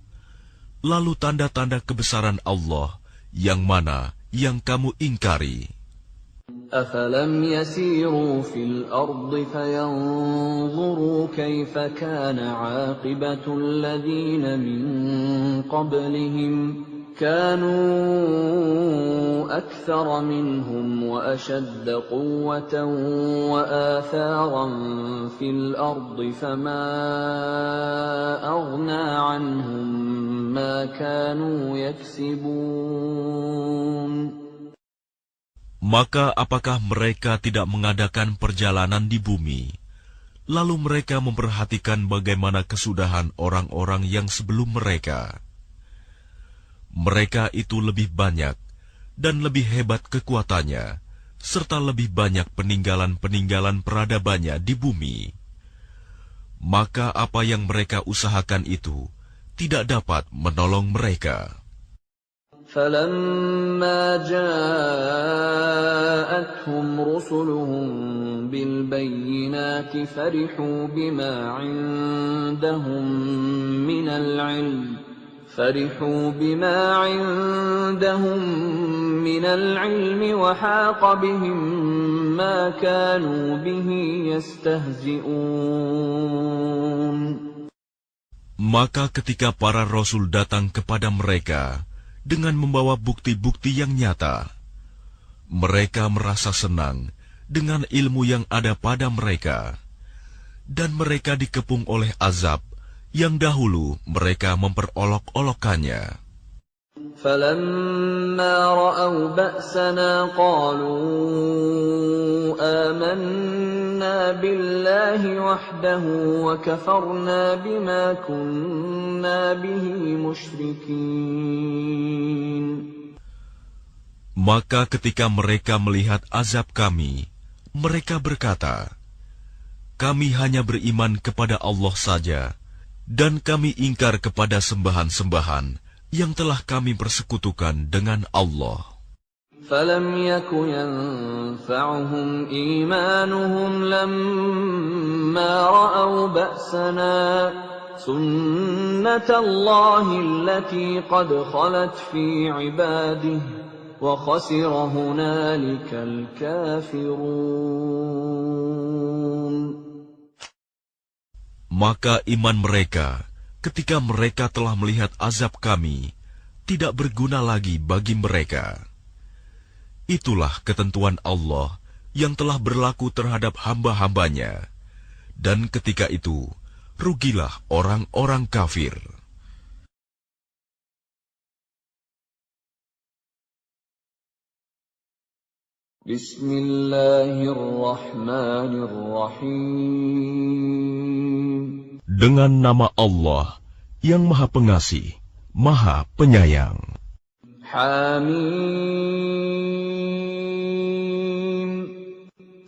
Lalu tanda-tanda kebesaran Allah yang mana yang kamu ingkari? أَفَلَمْ يَسِيرُوا فِي الْأَرْضِ فَيَنْظُرُوا كَيْفَ كَانَ عَاقِبَةُ الَّذِينَ مِنْ قَبْلِهِمْ كَانُوا أَكْثَرَ مِنْهُمْ وَأَشَدَّ قُوَّةً وَآثَارًا فِي الْأَرْضِ فَمَا أَغْنَى عَنْهُمْ مَا كَانُوا يَكْسِبُونَ. Maka apakah mereka tidak mengadakan perjalanan di bumi, lalu mereka memperhatikan bagaimana kesudahan orang-orang yang sebelum mereka? Mereka itu lebih banyak dan lebih hebat kekuatannya, serta lebih banyak peninggalan-peninggalan peradabannya di bumi. Maka apa yang mereka usahakan itu tidak dapat menolong mereka. فَلَمَّا جَاءَتْهُمْ رُسُلُهُم بِالْبَيِّنَاتِ فَرِحُوا بِمَا عِندَهُم مِّنَ الْعِلْمِ وَحَاقَ بِهِم مَّا كَانُوا بِهِ يَسْتَهْزِئُونَ. Maka ketika para rasul datang kepada mereka dengan membawa bukti-bukti yang nyata, mereka merasa senang dengan ilmu yang ada pada mereka, dan mereka dikepung oleh azab yang dahulu mereka memperolok-olokkannya. فَلَمَّا رَأَوْا بَأْسَنَا قَالُوا آمَنَّا بِاللَّهِ وَحْدَهُ وَكَفَرْنَا بِمَا كُنَّا بِهِ مُشْرِكِينَ. Maka ketika mereka melihat azab kami, mereka berkata, kami hanya beriman kepada Allah saja, dan kami ingkar kepada sembahan-sembahan yang telah kami persekutukan dengan Allah. فَلَمْ يَكُ يَنفَعُهُمْ إِيمَانُهُمْ لَمَّا رَأَوْا بَأْسَنَا سُنَّةَ اللَّهِ الَّتِي قَدْ خَلَتْ فِي عِبَادِهِ وَخَسِرَ هُنَالِكَ الْكَافِرُونَ. Maka iman mereka ketika mereka telah melihat azab kami tidak berguna lagi bagi mereka. Itulah ketentuan Allah yang telah berlaku terhadap hamba-hambanya, dan ketika itu rugilah orang-orang kafir. Bismillahirrahmanirrahim. Dengan nama Allah yang Maha Pengasih, Maha Penyayang. Hamim.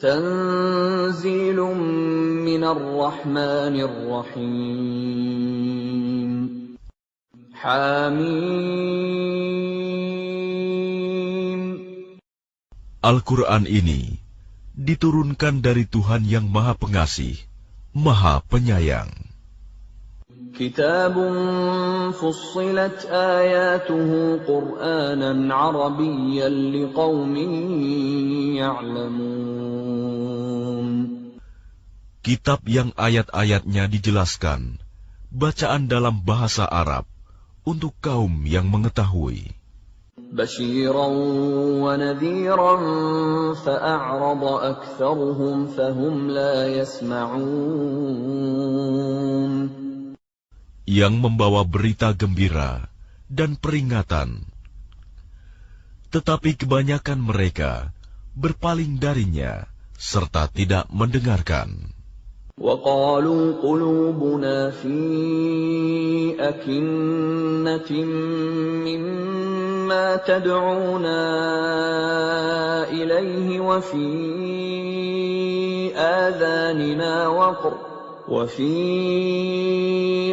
Tanzilum minar rahmanir rahim. Hamim. Al-Quran ini diturunkan dari Tuhan yang Maha Pengasih, Maha Penyayang. كتاب فصلت آياته قرآنا عربيا لقوم يعلمون. Kitab yang ayat-ayatnya dijelaskan, bacaan dalam bahasa Arab, untuk kaum yang mengetahui. بشيرا ونذيرا فأعرض أكثرهم فهم لا يسمعون. Yang membawa berita gembira dan peringatan. Tetapi kebanyakan mereka berpaling darinya serta tidak mendengarkan. وقالوا قلوبنا في أكنة مما تدعونا إليه وفي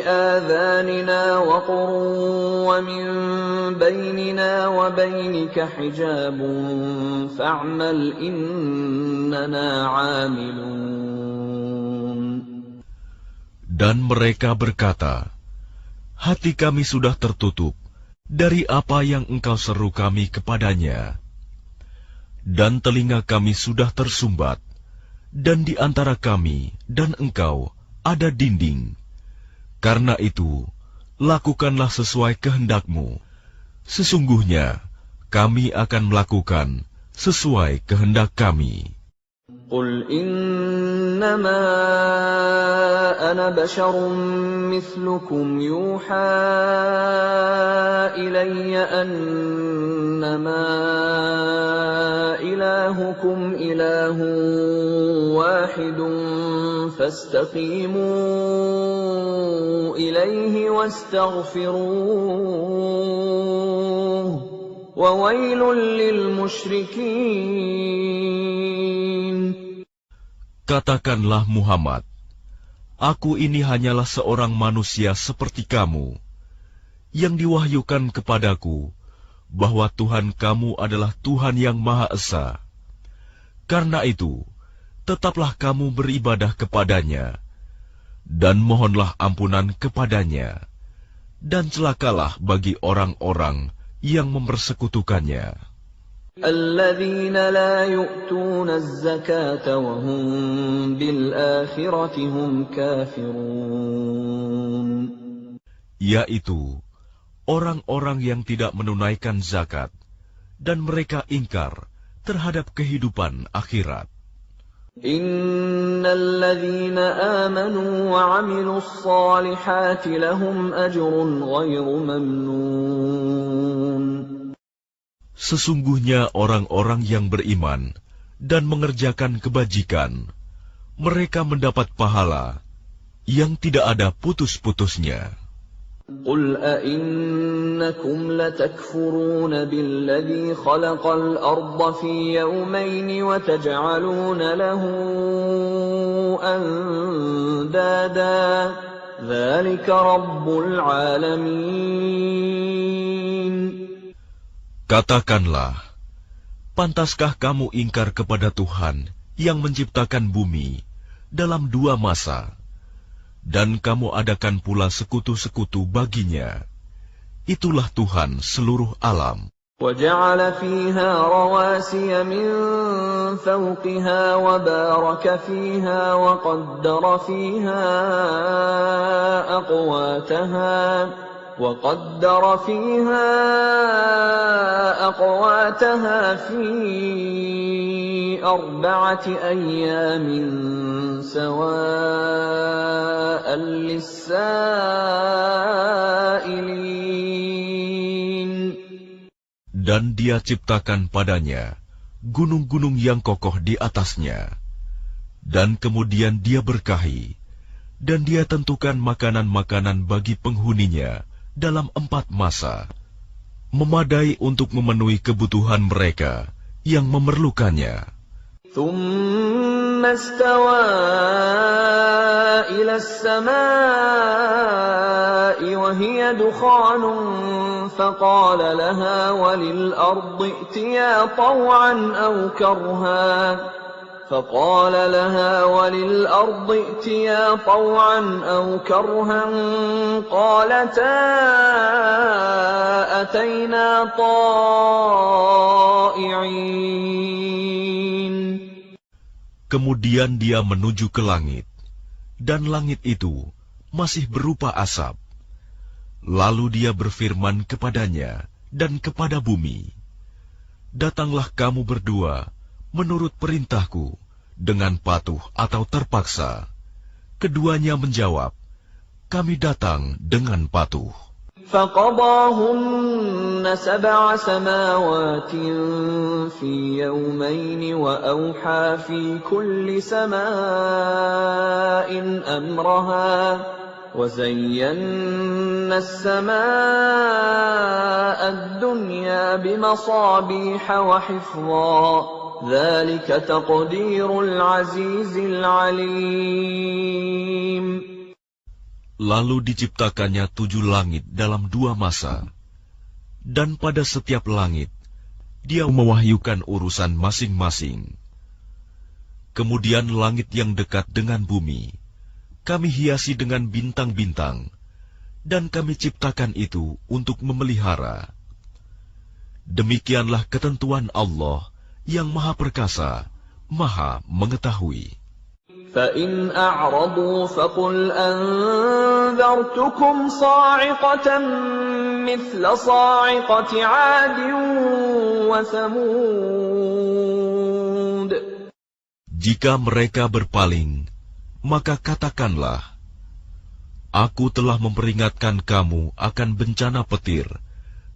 آذاننا وقر ومن بيننا وبينك حجاب فاعمل إننا عاملون. Dan mereka berkata, hati kami sudah tertutup dari apa yang engkau seru kami kepadanya, dan telinga kami sudah tersumbat, dan di antara kami dan engkau ada dinding. Karena itu, lakukanlah sesuai kehendakmu. Sesungguhnya, kami akan melakukan sesuai kehendak kami. قل إنما أنا بشر مثلكم يوحى إلي أنما إلهكم إله واحد فاستقيموا إليه واستغفروه وويل للمشركين. Katakanlah Muhammad, aku ini hanyalah seorang manusia seperti kamu, yang diwahyukan kepadaku bahwa Tuhan kamu adalah Tuhan yang Maha Esa. Karena itu, tetaplah kamu beribadah kepadanya, dan mohonlah ampunan kepadanya, dan celakalah bagi orang-orang yang mempersekutukannya. الذين لا يؤتون الزكاة وهم بالآخرة هم كافرون. Yaitu orang-orang yang tidak menunaikan zakat dan mereka ingkar terhadap kehidupan akhirat. إن الذين آمنوا وعملوا الصالحات لهم أجر غير ممنون. Sesungguhnya orang-orang yang beriman dan mengerjakan kebajikan, mereka mendapat pahala yang tidak ada putus-putusnya. قل أئنكم لتكفرون بالذي خلق الأرض في يومين وتجعلون له أندادا ذلك رب العالمين. Katakanlah, pantaskah kamu ingkar kepada Tuhan yang menciptakan bumi dalam 2 masa, dan kamu adakan pula sekutu-sekutu baginya? Itulah Tuhan seluruh alam. وَجَعَلَ فِيهَا رَوَاسِيَ مِنْ فَوْقِهَا وَبَارَكَ فِيهَا وقدر فيها أقواتها في 4 أيام سواء للسائلين. Dan Dia ciptakan padanya gunung-gunung yang kokoh di atasnya, dan kemudian Dia berkahi, dan Dia tentukan makanan-makanan bagi penghuninya dalam 4 masa, memadai untuk memenuhi kebutuhan mereka yang memerlukannya. ثم استوى إلى السماء وهي دخان فقال لها وللأرض ائتيا طوعا أو كرها فقال لها وللأرض ائتيا طوعا أو كرها قالتا أتينا طائعين. Kemudian dia menuju ke langit, dan langit itu masih berupa asap. Lalu dia berfirman kepadanya dan kepada bumi, "Datanglah kamu berdua menurut perintahku, dengan patuh atau terpaksa." Keduanya menjawab, "Kami datang dengan patuh." فقضاهن 7 سماوات في يومين وأوحى في كل سماء أمرها وزينا السماء الدنيا بمصابيح وحفظا ذلك تقدير العزيز العليم. Lalu diciptakannya 7 langit dalam 2 masa, dan pada setiap langit dia mewahyukan urusan masing-masing. Kemudian langit yang dekat dengan bumi kami hiasi dengan bintang-bintang, dan kami ciptakan itu untuk memelihara. Demikianlah ketentuan Allah yang Maha Perkasa, Maha Mengetahui. فَإِنْ أَعْرَضُوا فَقُلْ أَنذَرْتُكُمْ صَاعِقَةً مِثْلَ صَاعِقَةِ عَادٍ وَثَمُودَ. Jika mereka berpaling, maka katakanlah, "Aku telah memperingatkan kamu akan bencana petir,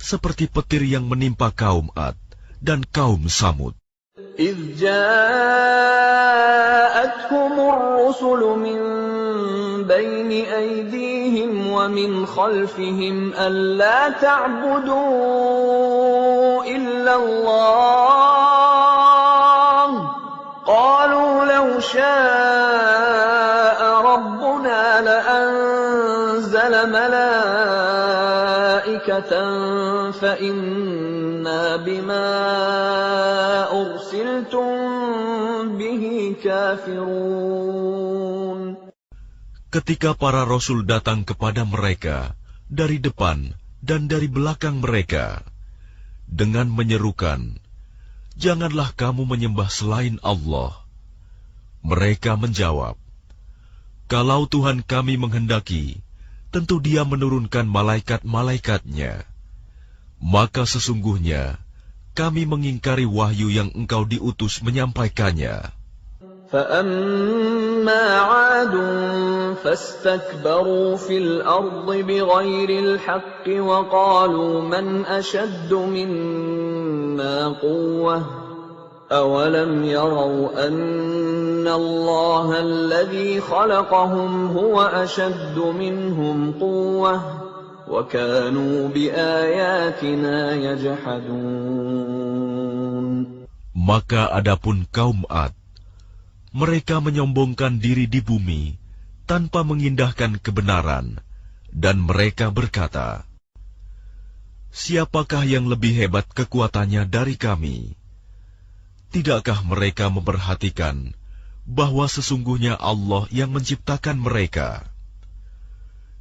seperti petir yang menimpa kaum Ad dan kaum Samud." إِذْ جَاءَتْهُمُ الرُّسُلُ مِنْ بَيْنِ أَيْدِيهِمْ وَمِنْ خَلْفِهِمْ أَلَّا تَعْبُدُوا إِلَّا اللَّهَ قَالُوا لَوْ شَاءَ رَبُّنَا لَأَنزَلَ مَلَائِكَةً فَإِنَّا بِمَا أُرْسِلْتُمْ بِهِ كَافِرُونَ. Ketika para rasul datang kepada mereka dari depan dan dari belakang mereka dengan menyerukan, "Janganlah kamu menyembah selain Allah." Mereka menjawab, "Kalau Tuhan kami menghendaki, tentu Dia menurunkan malaikat-malaikatnya. Maka sesungguhnya kami mengingkari wahyu yang engkau diutus menyampaikannya." فَأَمَّا عَادٌ فَاسْتَكْبَرُوا فِي الْأَرْضِ بِغَيْرِ الْحَقِّ وَقَالُوا مَنْ أَشَدُّ مِنَّا قُوَّةً أَوَلَمْ يَرَوْا أَنَّ اللَّهَ الَّذِي خَلَقَهُمْ هُوَ أَشَدُّ مِنْهُمْ قُوَّةً وَكَانُوا بِآيَاتِنَا يَجْحَدُونَ. Maka adapun kaum Ad, mereka menyombongkan diri di bumi tanpa mengindahkan kebenaran, dan mereka berkata, "Siapakah yang lebih hebat kekuatannya dari kami?" Tidakkah mereka memperhatikan bahwa sesungguhnya Allah yang menciptakan mereka?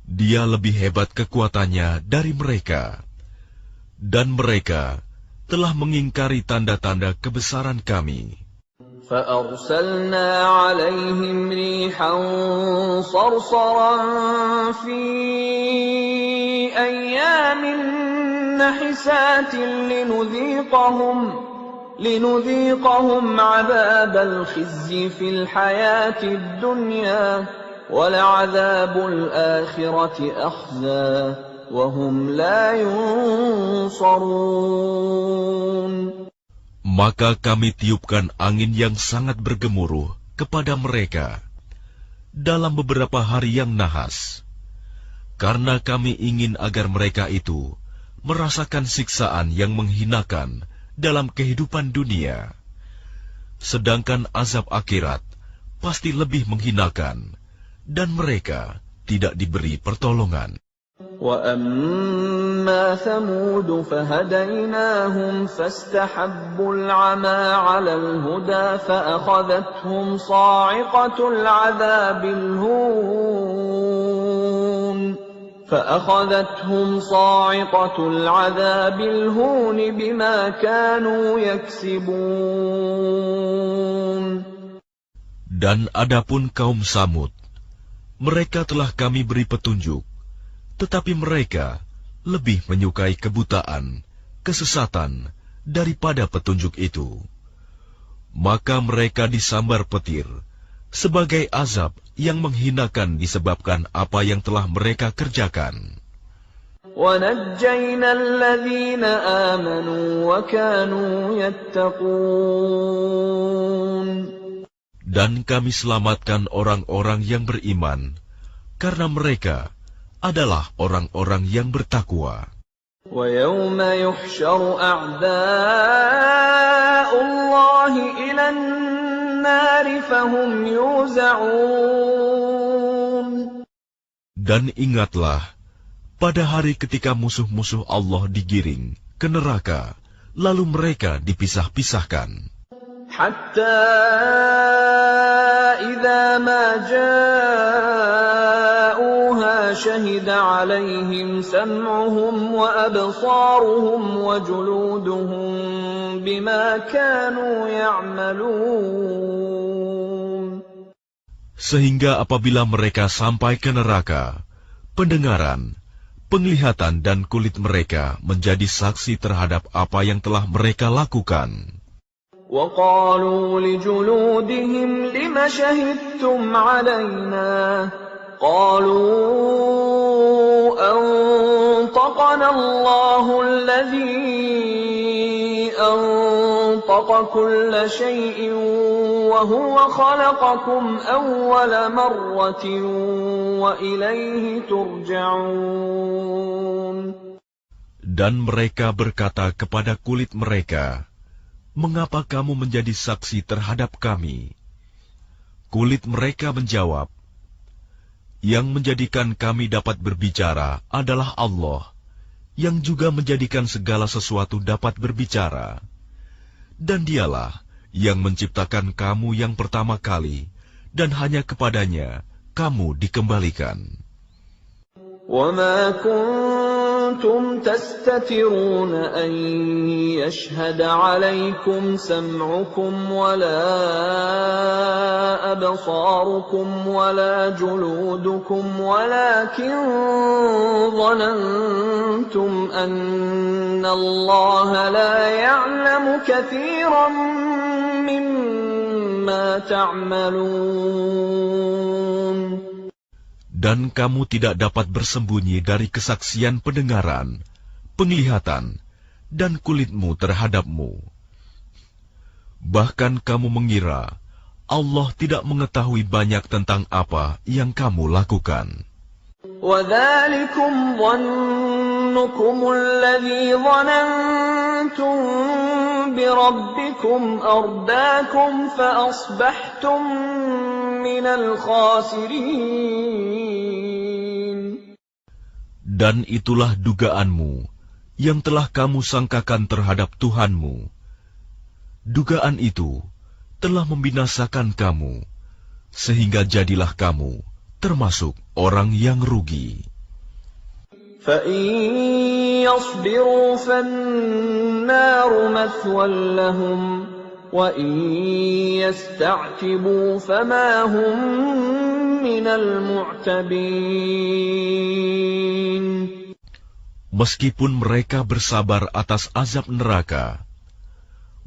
Dia lebih hebat kekuatannya dari mereka, dan mereka telah mengingkari tanda-tanda kebesaran kami. فَأَرْسَلْنَا عَلَيْهِمْ رِيحًا صَرْصَرًا فِي أَيَّامٍ نَحِسَاتٍ لِنُذِيقَهُمْ عَذَابَ الْخِزْيِ فِي الْحَيَاةِ الدُّنْيَا وَلَعَذَابُ الْآخِرَةِ أَخْزَىٰ وَهُمْ لَا يُنصَرُونَ. Maka kami tiupkan angin yang sangat bergemuruh kepada mereka dalam beberapa hari yang nahas, karena kami ingin agar mereka itu merasakan siksaan yang menghinakan dalam kehidupan dunia, sedangkan azab akhirat pasti lebih menghinakan, dan mereka tidak diberi pertolongan. وَأَمَّا ثَمُودُ فَهَدَيْنَاهُمْ فَاسْتَحَبُّوا الْعَمَى عَلَى الْهُدَى فَأَخَذَتْهُمْ صَاعِقَةُ الْعَذَابِ الْهُونِ بِمَا كَانُوا يَكْسِبُونَ. Dan adapun kaum Samud, mereka telah kami beri petunjuk, tetapi mereka lebih menyukai kebutaan, kesesatan, daripada petunjuk itu. Maka mereka disambar petir, sebagai azab yang menghinakan disebabkan apa yang telah mereka kerjakan. وَنَجَّيْنَا الَّذِينَ آمَنُوا وَكَانُوا يَتَّقُونَ. Dan kami selamatkan orang-orang yang beriman, karena mereka adalah orang-orang yang bertakwa. وَيَوْمَ يُحْشَرُ أَعْدَاءُ اللَّهِ إِلَى النَّارِ فَهُمْ يُوزَعُونَ. Dan ingatlah, pada hari ketika musuh-musuh Allah digiring ke neraka, lalu mereka dipisah-pisahkan. حَتَّى إِذَا مَا جَاءُوهَا شَهِدَ عَلَيْهِمْ سَمْعُهُمْ وَأَبْصَارُهُمْ وَجُلُودُهُمْ بِمَا كَانُوا يَعْمَلُونَ. Sehingga apabila mereka sampai ke neraka, pendengaran, penglihatan dan kulit mereka menjadi saksi terhadap apa yang telah mereka lakukan. وَقَالُوا لِجُلُودِهِمْ لِمَ شَهِدتُّمْ عَلَيْنَا قَالُوا أَنطَقَنَا اللَّهُ الَّذِي أَنطَقَ كُلَّ شَيْءٍ وَهُوَ خَلَقَكُمْ أَوَّلَ مَرَّةٍ وَإِلَيْهِ تُرْجَعُونَ. Dan mereka berkata kepada kulit mereka, "Mengapa kamu menjadi saksi terhadap kami?" Kulit mereka menjawab, "Yang menjadikan kami dapat berbicara adalah Allah, yang juga menjadikan segala sesuatu dapat berbicara. Dan Dialah yang menciptakan kamu yang pertama kali, dan hanya kepadanya kamu dikembalikan." وَمَا كُنتُمْ تَسْتَتِرُونَ أَن يَشْهَدَ عَلَيْكُمْ سَمْعُكُمْ وَلَا أَبْصَارُكُمْ وَلَا جُلُودُكُمْ وَلَكِنْ ظَنَنْتُمْ أَنَّ اللَّهَ لَا يَعْلَمُ كَثِيرًا مِّمَّا تَعْمَلُونَ. Dan kamu tidak dapat bersembunyi dari kesaksian pendengaran, penglihatan, dan kulitmu terhadapmu. Bahkan kamu mengira Allah tidak mengetahui banyak tentang apa yang kamu lakukan. وَذَلِكُمْ ظَنُّكُمُ الَّذِي ظَنَنْتُمْ بِرَبِّكُمْ أَرْدَاكُمْ فَأَصْبَحْتُمْ مِنَ الْخَاسِرِينَ. Dan itulah dugaanmu yang telah kamu sangkakan terhadap Tuhanmu. Dugaan itu telah membinasakan kamu, sehingga jadilah kamu termasuk orang yang rugi. فَإِن يَصْبِرُوا فَالنَّارُ مَثْوًى لَهُمْ وَإِن يَسْتَعْتِبُوا فَمَا هُمْ مِنَ الْمُعْتَبِينَ. Meskipun mereka bersabar atas azab neraka,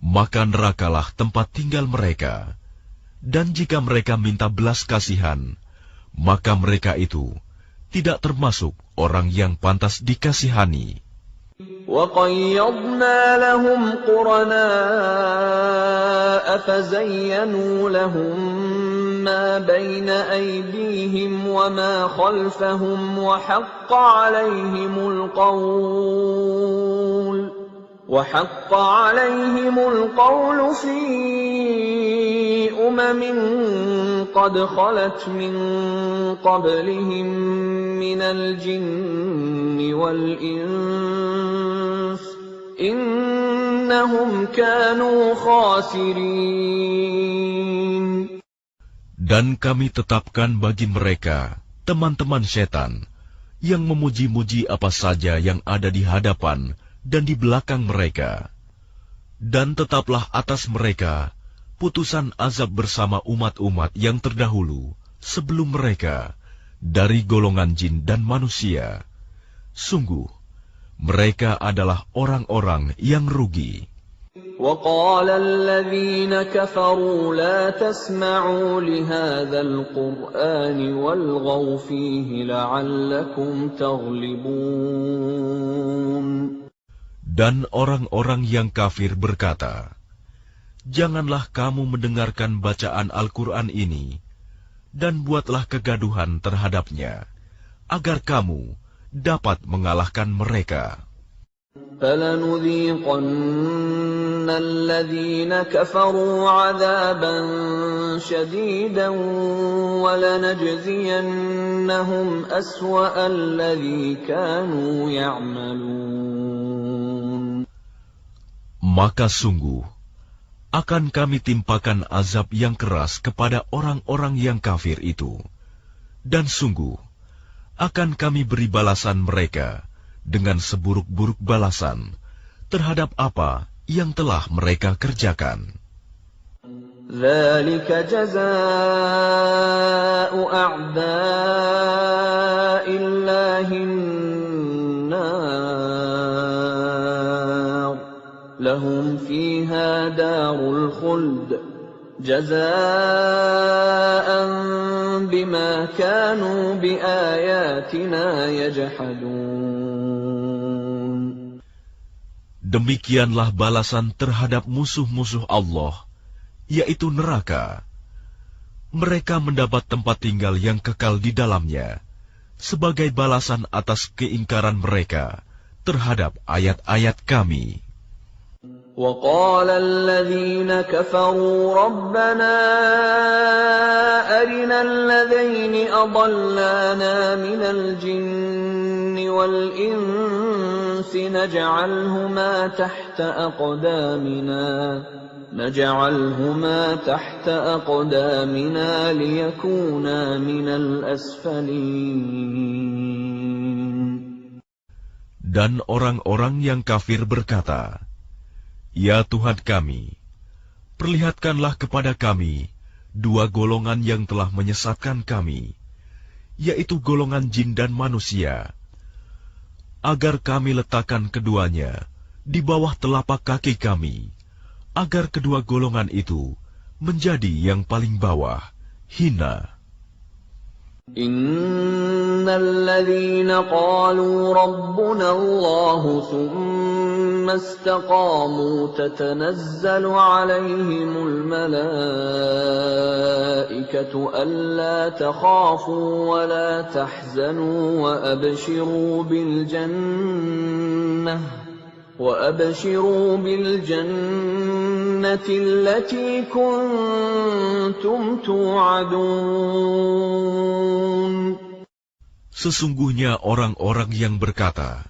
maka nerakalah tempat tinggal mereka. Dan jika mereka minta belas kasihan, maka mereka itu tidak termasuk orang yang pantas dikasihani. وَقَيَّضْنَا لَهُمْ قُرَنَاءَ فَزَيَّنُوا لَهُم مَّا بَيْنَ أَيْدِيهِمْ وَمَا خَلْفَهُمْ وَحَقَّ عَلَيْهِمُ الْقَوْلُ فِي أمم قد خلت من قبلهم من الجن والإنس إنهم كانوا خاسرين. Dan kami tetapkan bagi mereka teman-teman setan yang memuji-muji apa saja yang ada di hadapan dan di belakang mereka. Dan tetaplah atas mereka putusan azab bersama umat-umat yang terdahulu sebelum mereka dari golongan jin dan manusia. Sungguh, mereka adalah orang-orang yang rugi. وقال الذين كفروا لا تسمعوا لهذا القرآن والغوا فيه لعلكم تغلبون. Dan orang-orang yang kafir berkata, janganlah kamu mendengarkan bacaan Al-Quran ini, dan buatlah kegaduhan terhadapnya, agar kamu dapat mengalahkan mereka. فَلَنُذِيقَنَّ الَّذِينَ كَفَرُوا عَذَابًا شَدِيدًا وَلَنَجْزِيَنَّهُمْ أَسْوَأَ الَّذِي كَانُوا يَعْمَلُونَ. Maka sungguh akan kami timpakan azab yang keras kepada orang-orang yang kafir itu, dan sungguh akan kami beri balasan mereka dengan seburuk-buruk balasan terhadap apa yang telah mereka kerjakan. ذَلِكَ جَزَاءُ أَعْدَاءِ اللَّهِ النَّارُ لَهُمْ فِيهَا دَارُ الْخُلْدِ جَزَاءً بِمَا كَانُوا بِآيَاتِنَا يَجْحَدُونَ. Demikianlah balasan terhadap musuh-musuh Allah, yaitu neraka. Mereka mendapat tempat tinggal yang kekal di dalamnya, sebagai balasan atas keingkaran mereka terhadap ayat-ayat kami. وَقَالَ الَّذِينَ كَفَرُوا رَبَّنَا أَرِنَا الَّذَيْنِ أَضَلَّانَا مِنَ الْجِنِّ وَالْإِنسِ نَجْعَلْهُمَا تَحْتَ أَقْدَامِنَا لِيَكُونَا مِنَ الْأَسْفَلِينَ. Dan orang-orang yang kafir berkata, ya Tuhan kami, perlihatkanlah kepada kami dua golongan yang telah menyesatkan kami, yaitu golongan jin dan manusia, agar kami letakkan keduanya di bawah telapak kaki kami, agar kedua golongan itu menjadi yang paling bawah, hina. Innalladzina qalu rabbuna Allah thumma istaqamu tatanazzalu alaihimul malaikatu alla takhafu wa la tahzanu wa abshiru bil jannah التي كنتم توعدون. Sesungguhnya orang-orang yang berkata,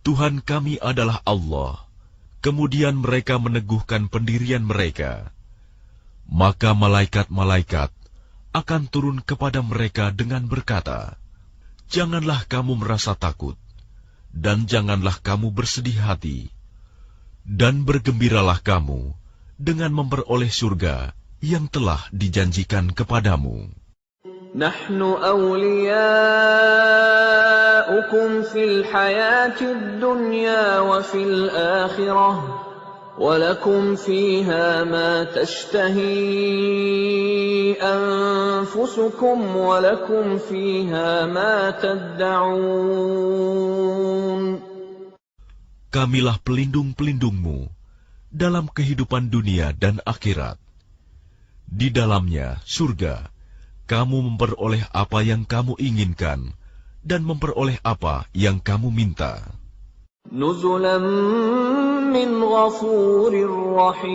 Tuhan kami adalah Allah, kemudian mereka meneguhkan pendirian mereka, maka malaikat-malaikat akan turun kepada mereka dengan berkata, janganlah kamu merasa takut, dan janganlah kamu bersedih hati, dan bergembiralah kamu dengan memperoleh surga yang telah dijanjikan kepadamu. Nahnu awliya'ukum fil hayatid dunya wa fil akhirah wa lakum fiha ma tashtahi anfusukum wa lakum fiha ma tad'un. Kamilah pelindung-pelindungmu dalam kehidupan dunia dan akhirat. Di dalamnya, surga, kamu memperoleh apa yang kamu inginkan dan memperoleh apa yang kamu minta. Nuzulan min ghafurir rahim.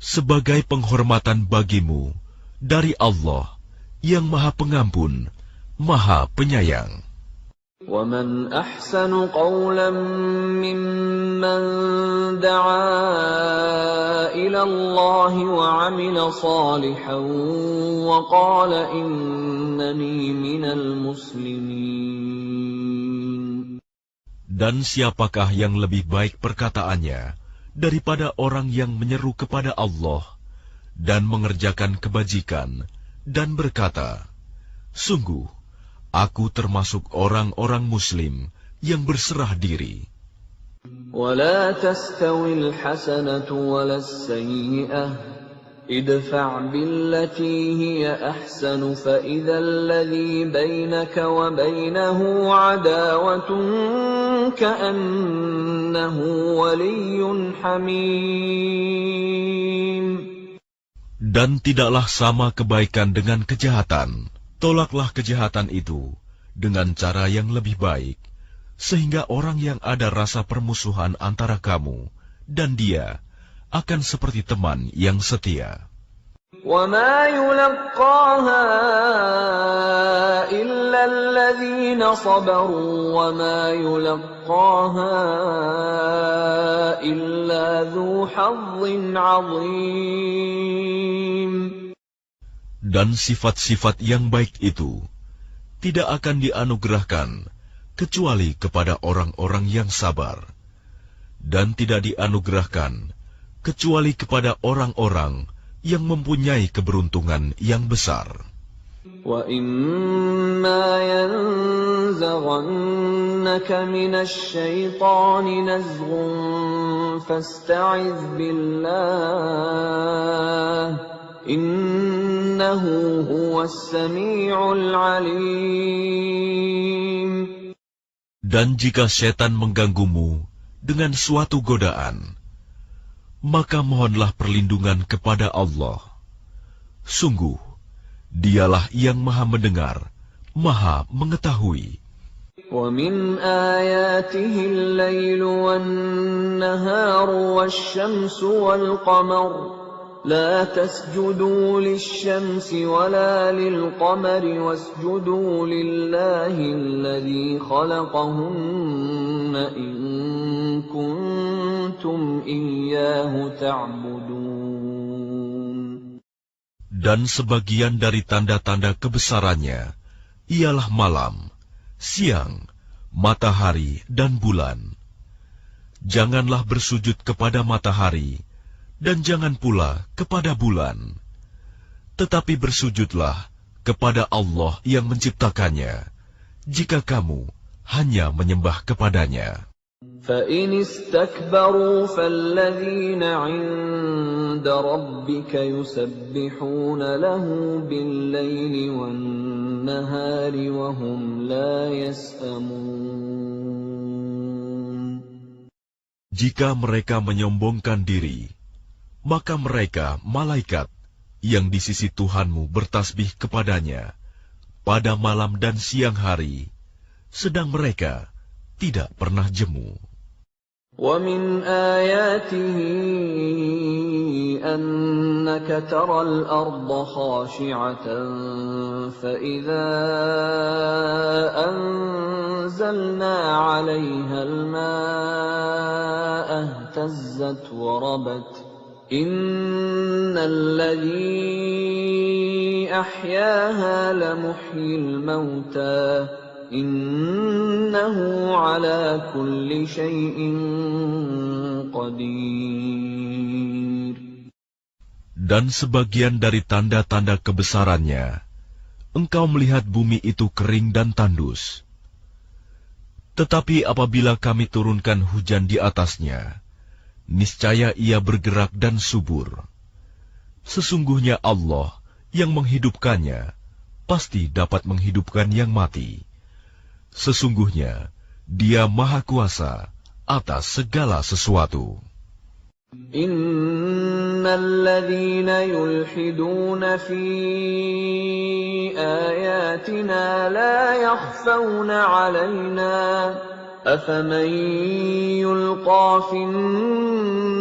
sebagai penghormatan bagimu dari Allah yang Maha Pengampun, Maha Penyayang. وَمَنْ أَحْسَنُ قَوْلًا مِّمَّنْ دَعَا إِلَى اللَّهِ وَعَمِلَ صَالِحًا وَقَالَ إِنَّنِي مِنَ الْمُسْلِمِينَ. Dan siapakah yang lebih baik perkataannya daripada orang yang menyeru kepada Allah dan mengerjakan kebajikan dan berkata, "Sungguh, aku termasuk orang-orang Muslim yang berserah diri." وَلَا تَسْتَوِي الْحَسَنَةُ وَلَا السَّيِّئَةُ ادْفَعْ بِالَّتِي هِيَ أَحْسَنُ فَإِذَا الَّذِي بَيْنَكَ وَبَيْنَهُ عَدَاوَةٌ كَأَنَّهُ وَلِيٌّ حَمِيمٌ. Dan tidaklah sama kebaikan dengan kejahatan. Tolaklah kejahatan itu dengan cara yang lebih baik, sehingga orang yang ada rasa permusuhan antara kamu dan dia akan seperti teman yang setia. وَمَا يُلَقَّاهَا إِلَّا الَّذِينَ صَبَرُوا وَمَا يُلَقَّاهَا إِلَّا ذُو حَظٍّ عَظِيمٍ. Dan sifat-sifat yang baik itu tidak akan dianugerahkan kecuali kepada orang-orang yang sabar, dan tidak dianugerahkan kecuali kepada orang-orang yang mempunyai keberuntungan yang besar. وَإِمَّا يَنزَغَنَّكَ مِنَ الشَّيْطَانِ نَزْغٌ فَاسْتَعِذْ بِاللَّهِ إِنَّهُ هُوَ السَّمِيعُ الْعَلِيمُ. Dan jika setan mengganggumu dengan suatu godaan, maka mohonlah perlindungan kepada Allah. Sungguh, Dialah yang Maha Mendengar, Maha Mengetahui. وَمِنْ آيَاتِهِ اللَّيْلُ وَالنَّهَارُ وَالشَّمْسُ وَالْقَمَرُ لَا تَسْجُدُوا لِلشَّمْسِ وَلَا لِلْقَمَرِ وَاسْجُدُوا لِلَّهِ الَّذِي خَلَقَهُنَّ إِن كُنتُمْ إِيَّاهُ تَعْبُدُونَ. Dan sebagian dari tanda-tanda kebesarannya ialah malam, siang, matahari, dan bulan. Janganlah bersujud kepada matahari, dan jangan pula kepada bulan. Tetapi bersujudlah kepada Allah yang menciptakannya, jika kamu hanya menyembah kepadanya. فَإِنِ اسْتَكْبَرُوا فَالَّذِينَ عِندَ رَبِّكَ يُسَبِّحُونَ لَهُ بِاللَّيْلِ وَالنَّهَارِ وَهُمْ لَا يَسْأَمُونَ. Jika mereka menyombongkan diri, maka mereka, malaikat, yang di sisi Tuhanmu bertasbih kepadanya pada malam dan siang hari, sedang mereka tidak pernah jemu. وَمِنْ آيَاتِهِ أَنَّكَ تَرَى الْأَرْضَ خَاشِعَةً فَإِذَا أَنزَلْنَا عَلَيْهَا الْمَاءَ اهْتَزَّتْ وَرَبَتْ إِنَّ الَّذِي أَحْيَاهَا لَمُحْيِي الْمَوْتَى Innahu ala kulli syai'in qadir. Dan sebagian dari tanda-tanda kebesarannya, engkau melihat bumi itu kering dan tandus. Tetapi apabila kami turunkan hujan di atasnya, niscaya ia bergerak dan subur. Sesungguhnya Allah yang menghidupkannya, pasti dapat menghidupkan yang mati. Sesungguhnya Dia Maha Kuasa atas segala sesuatu. Innal ladzina yulhiduna fi ayatina la yakhfawna 'alaina afaman yulqa fin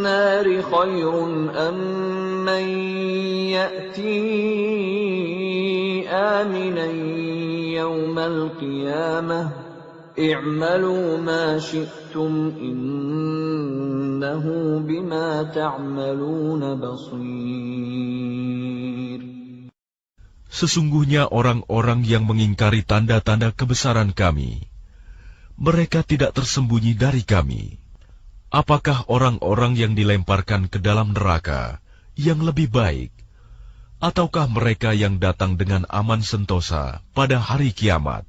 nari khairun am مَّن يَأْتِي آمِنًا يَوْمَ الْقِيَامَةِ اعْمَلُوا مَا شِئْتُمْ إِنَّهُ بِمَا تَعْمَلُونَ بَصِيرٌ. Sesungguhnya orang-orang yang mengingkari tanda-tanda kebesaran kami, mereka tidak tersembunyi dari kami. Apakah orang-orang yang dilemparkan ke dalam neraka yang lebih baik, ataukah mereka yang datang dengan aman sentosa pada hari kiamat?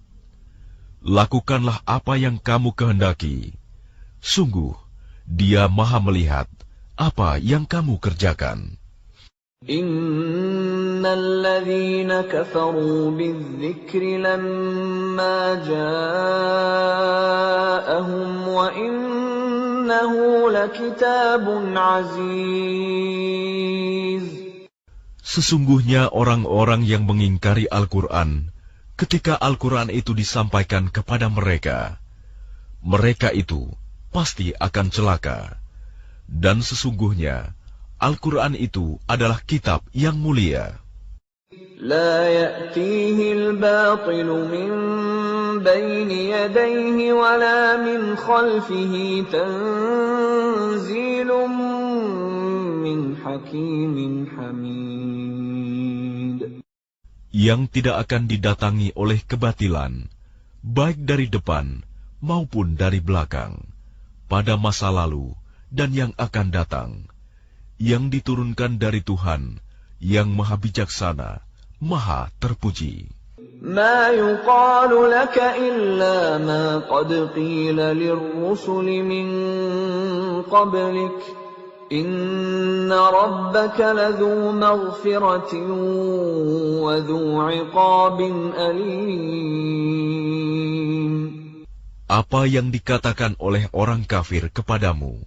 Lakukanlah apa yang kamu kehendaki. Sungguh, Dia Maha melihat apa yang kamu kerjakan. Innal ladzina kafaru bidzikri lamma ja'ahum wa innahu lakitabun aziz. Sesungguhnya orang-orang yang mengingkari Al-Quran ketika Al-Quran itu disampaikan kepada mereka, mereka itu pasti akan celaka. Dan sesungguhnya Al-Quran itu adalah kitab yang mulia. La ya'tihi al-batilu min bayni yadayhi wa la min khalfihi tanzilun min hakimin hamid. Yang tidak akan didatangi oleh kebatilan, baik dari depan maupun dari belakang, pada masa lalu dan yang akan datang, yang diturunkan dari Tuhan yang Maha Bijaksana, Maha Terpuji. Ma yuqalu laka illa ma qad qila lirrusuli min qablik, inna rabbaka ladhu maghfiratin wa dhu iqabin alim. Apa yang dikatakan oleh orang kafir kepadamu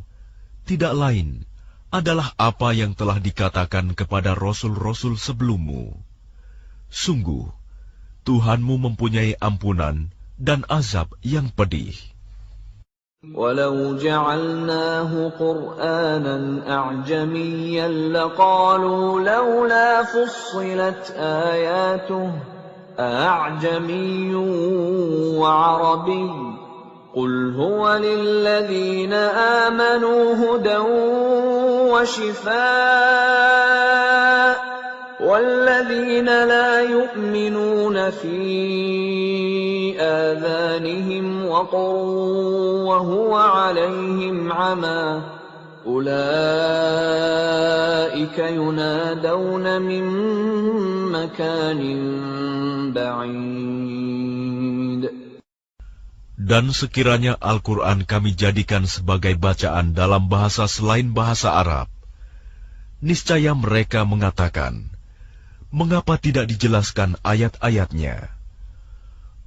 tidak lain adalah apa yang telah dikatakan kepada rasul-rasul sebelummu. Sungguh, Tuhanmu mempunyai ampunan dan azab yang pedih. Walau ja'alnahu Qur'anan a'jamiyyan laqalu lawla fussilat ayatuhu a'jamiyyun wa 'arabiyyun qul huwa lilladhina amanu hudan wa shifaa والذين لا يؤمنون في آذانهم وقر وهو عليهم عمى أولئك ينادون من مكان بعيد. Dan sekiranya Al-Quran kami jadikan sebagai bacaan dalam bahasa selain bahasa Arab, niscaya mereka mengatakan, mengapa tidak dijelaskan ayat-ayatnya?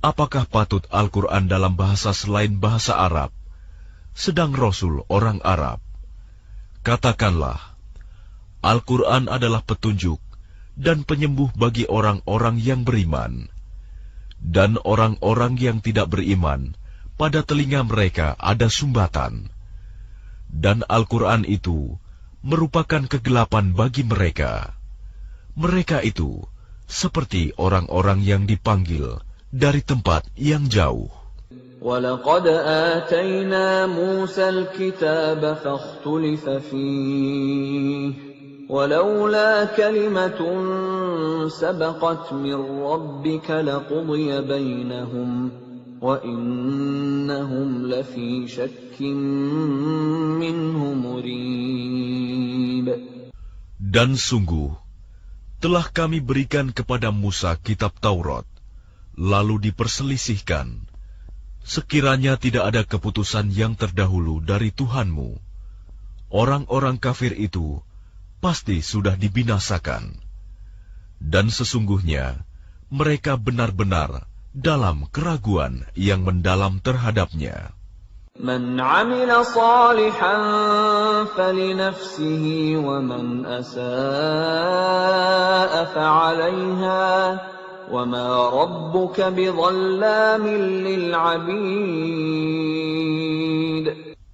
Apakah patut Al-Quran dalam bahasa selain bahasa Arab, sedang Rasul orang Arab? Katakanlah, Al-Quran adalah petunjuk dan penyembuh bagi orang-orang yang beriman. Dan orang-orang yang tidak beriman, pada telinga mereka ada sumbatan. Dan Al-Quran itu merupakan kegelapan bagi mereka. Mereka itu seperti orang-orang yang dipanggil dari tempat yang jauh. وَلَقَدْ آتَيْنَا مُوسَى الْكِتَابَ فَاخْتُلِفَ فِيهِ وَلَوْلَا كَلِمَةٌ سَبَقَتْ مِنْ رَبِّكَ لَقُضِيَ بَيْنَهُمْ وَإِنَّهُمْ لَفِي شَكٍّ مِّنْهُ مُرِيبٍ. Dan sungguh telah kami berikan kepada Musa kitab Taurat, lalu diperselisihkan. Sekiranya tidak ada keputusan yang terdahulu dari Tuhanmu, orang-orang kafir itu pasti sudah dibinasakan. Dan sesungguhnya mereka benar-benar dalam keraguan yang mendalam terhadapnya. Man 'amila salihan falinafsihi wa man asaa'a fa'alayha wa ma rabbuka bidhallamin lil'abid.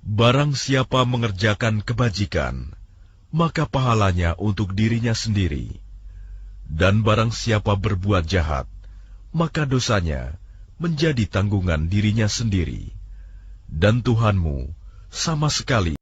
Barang siapa mengerjakan kebajikan, maka pahalanya untuk dirinya sendiri. Dan barang siapa berbuat jahat, maka dosanya menjadi tanggungan dirinya sendiri. Dan Tuhanmu sama sekali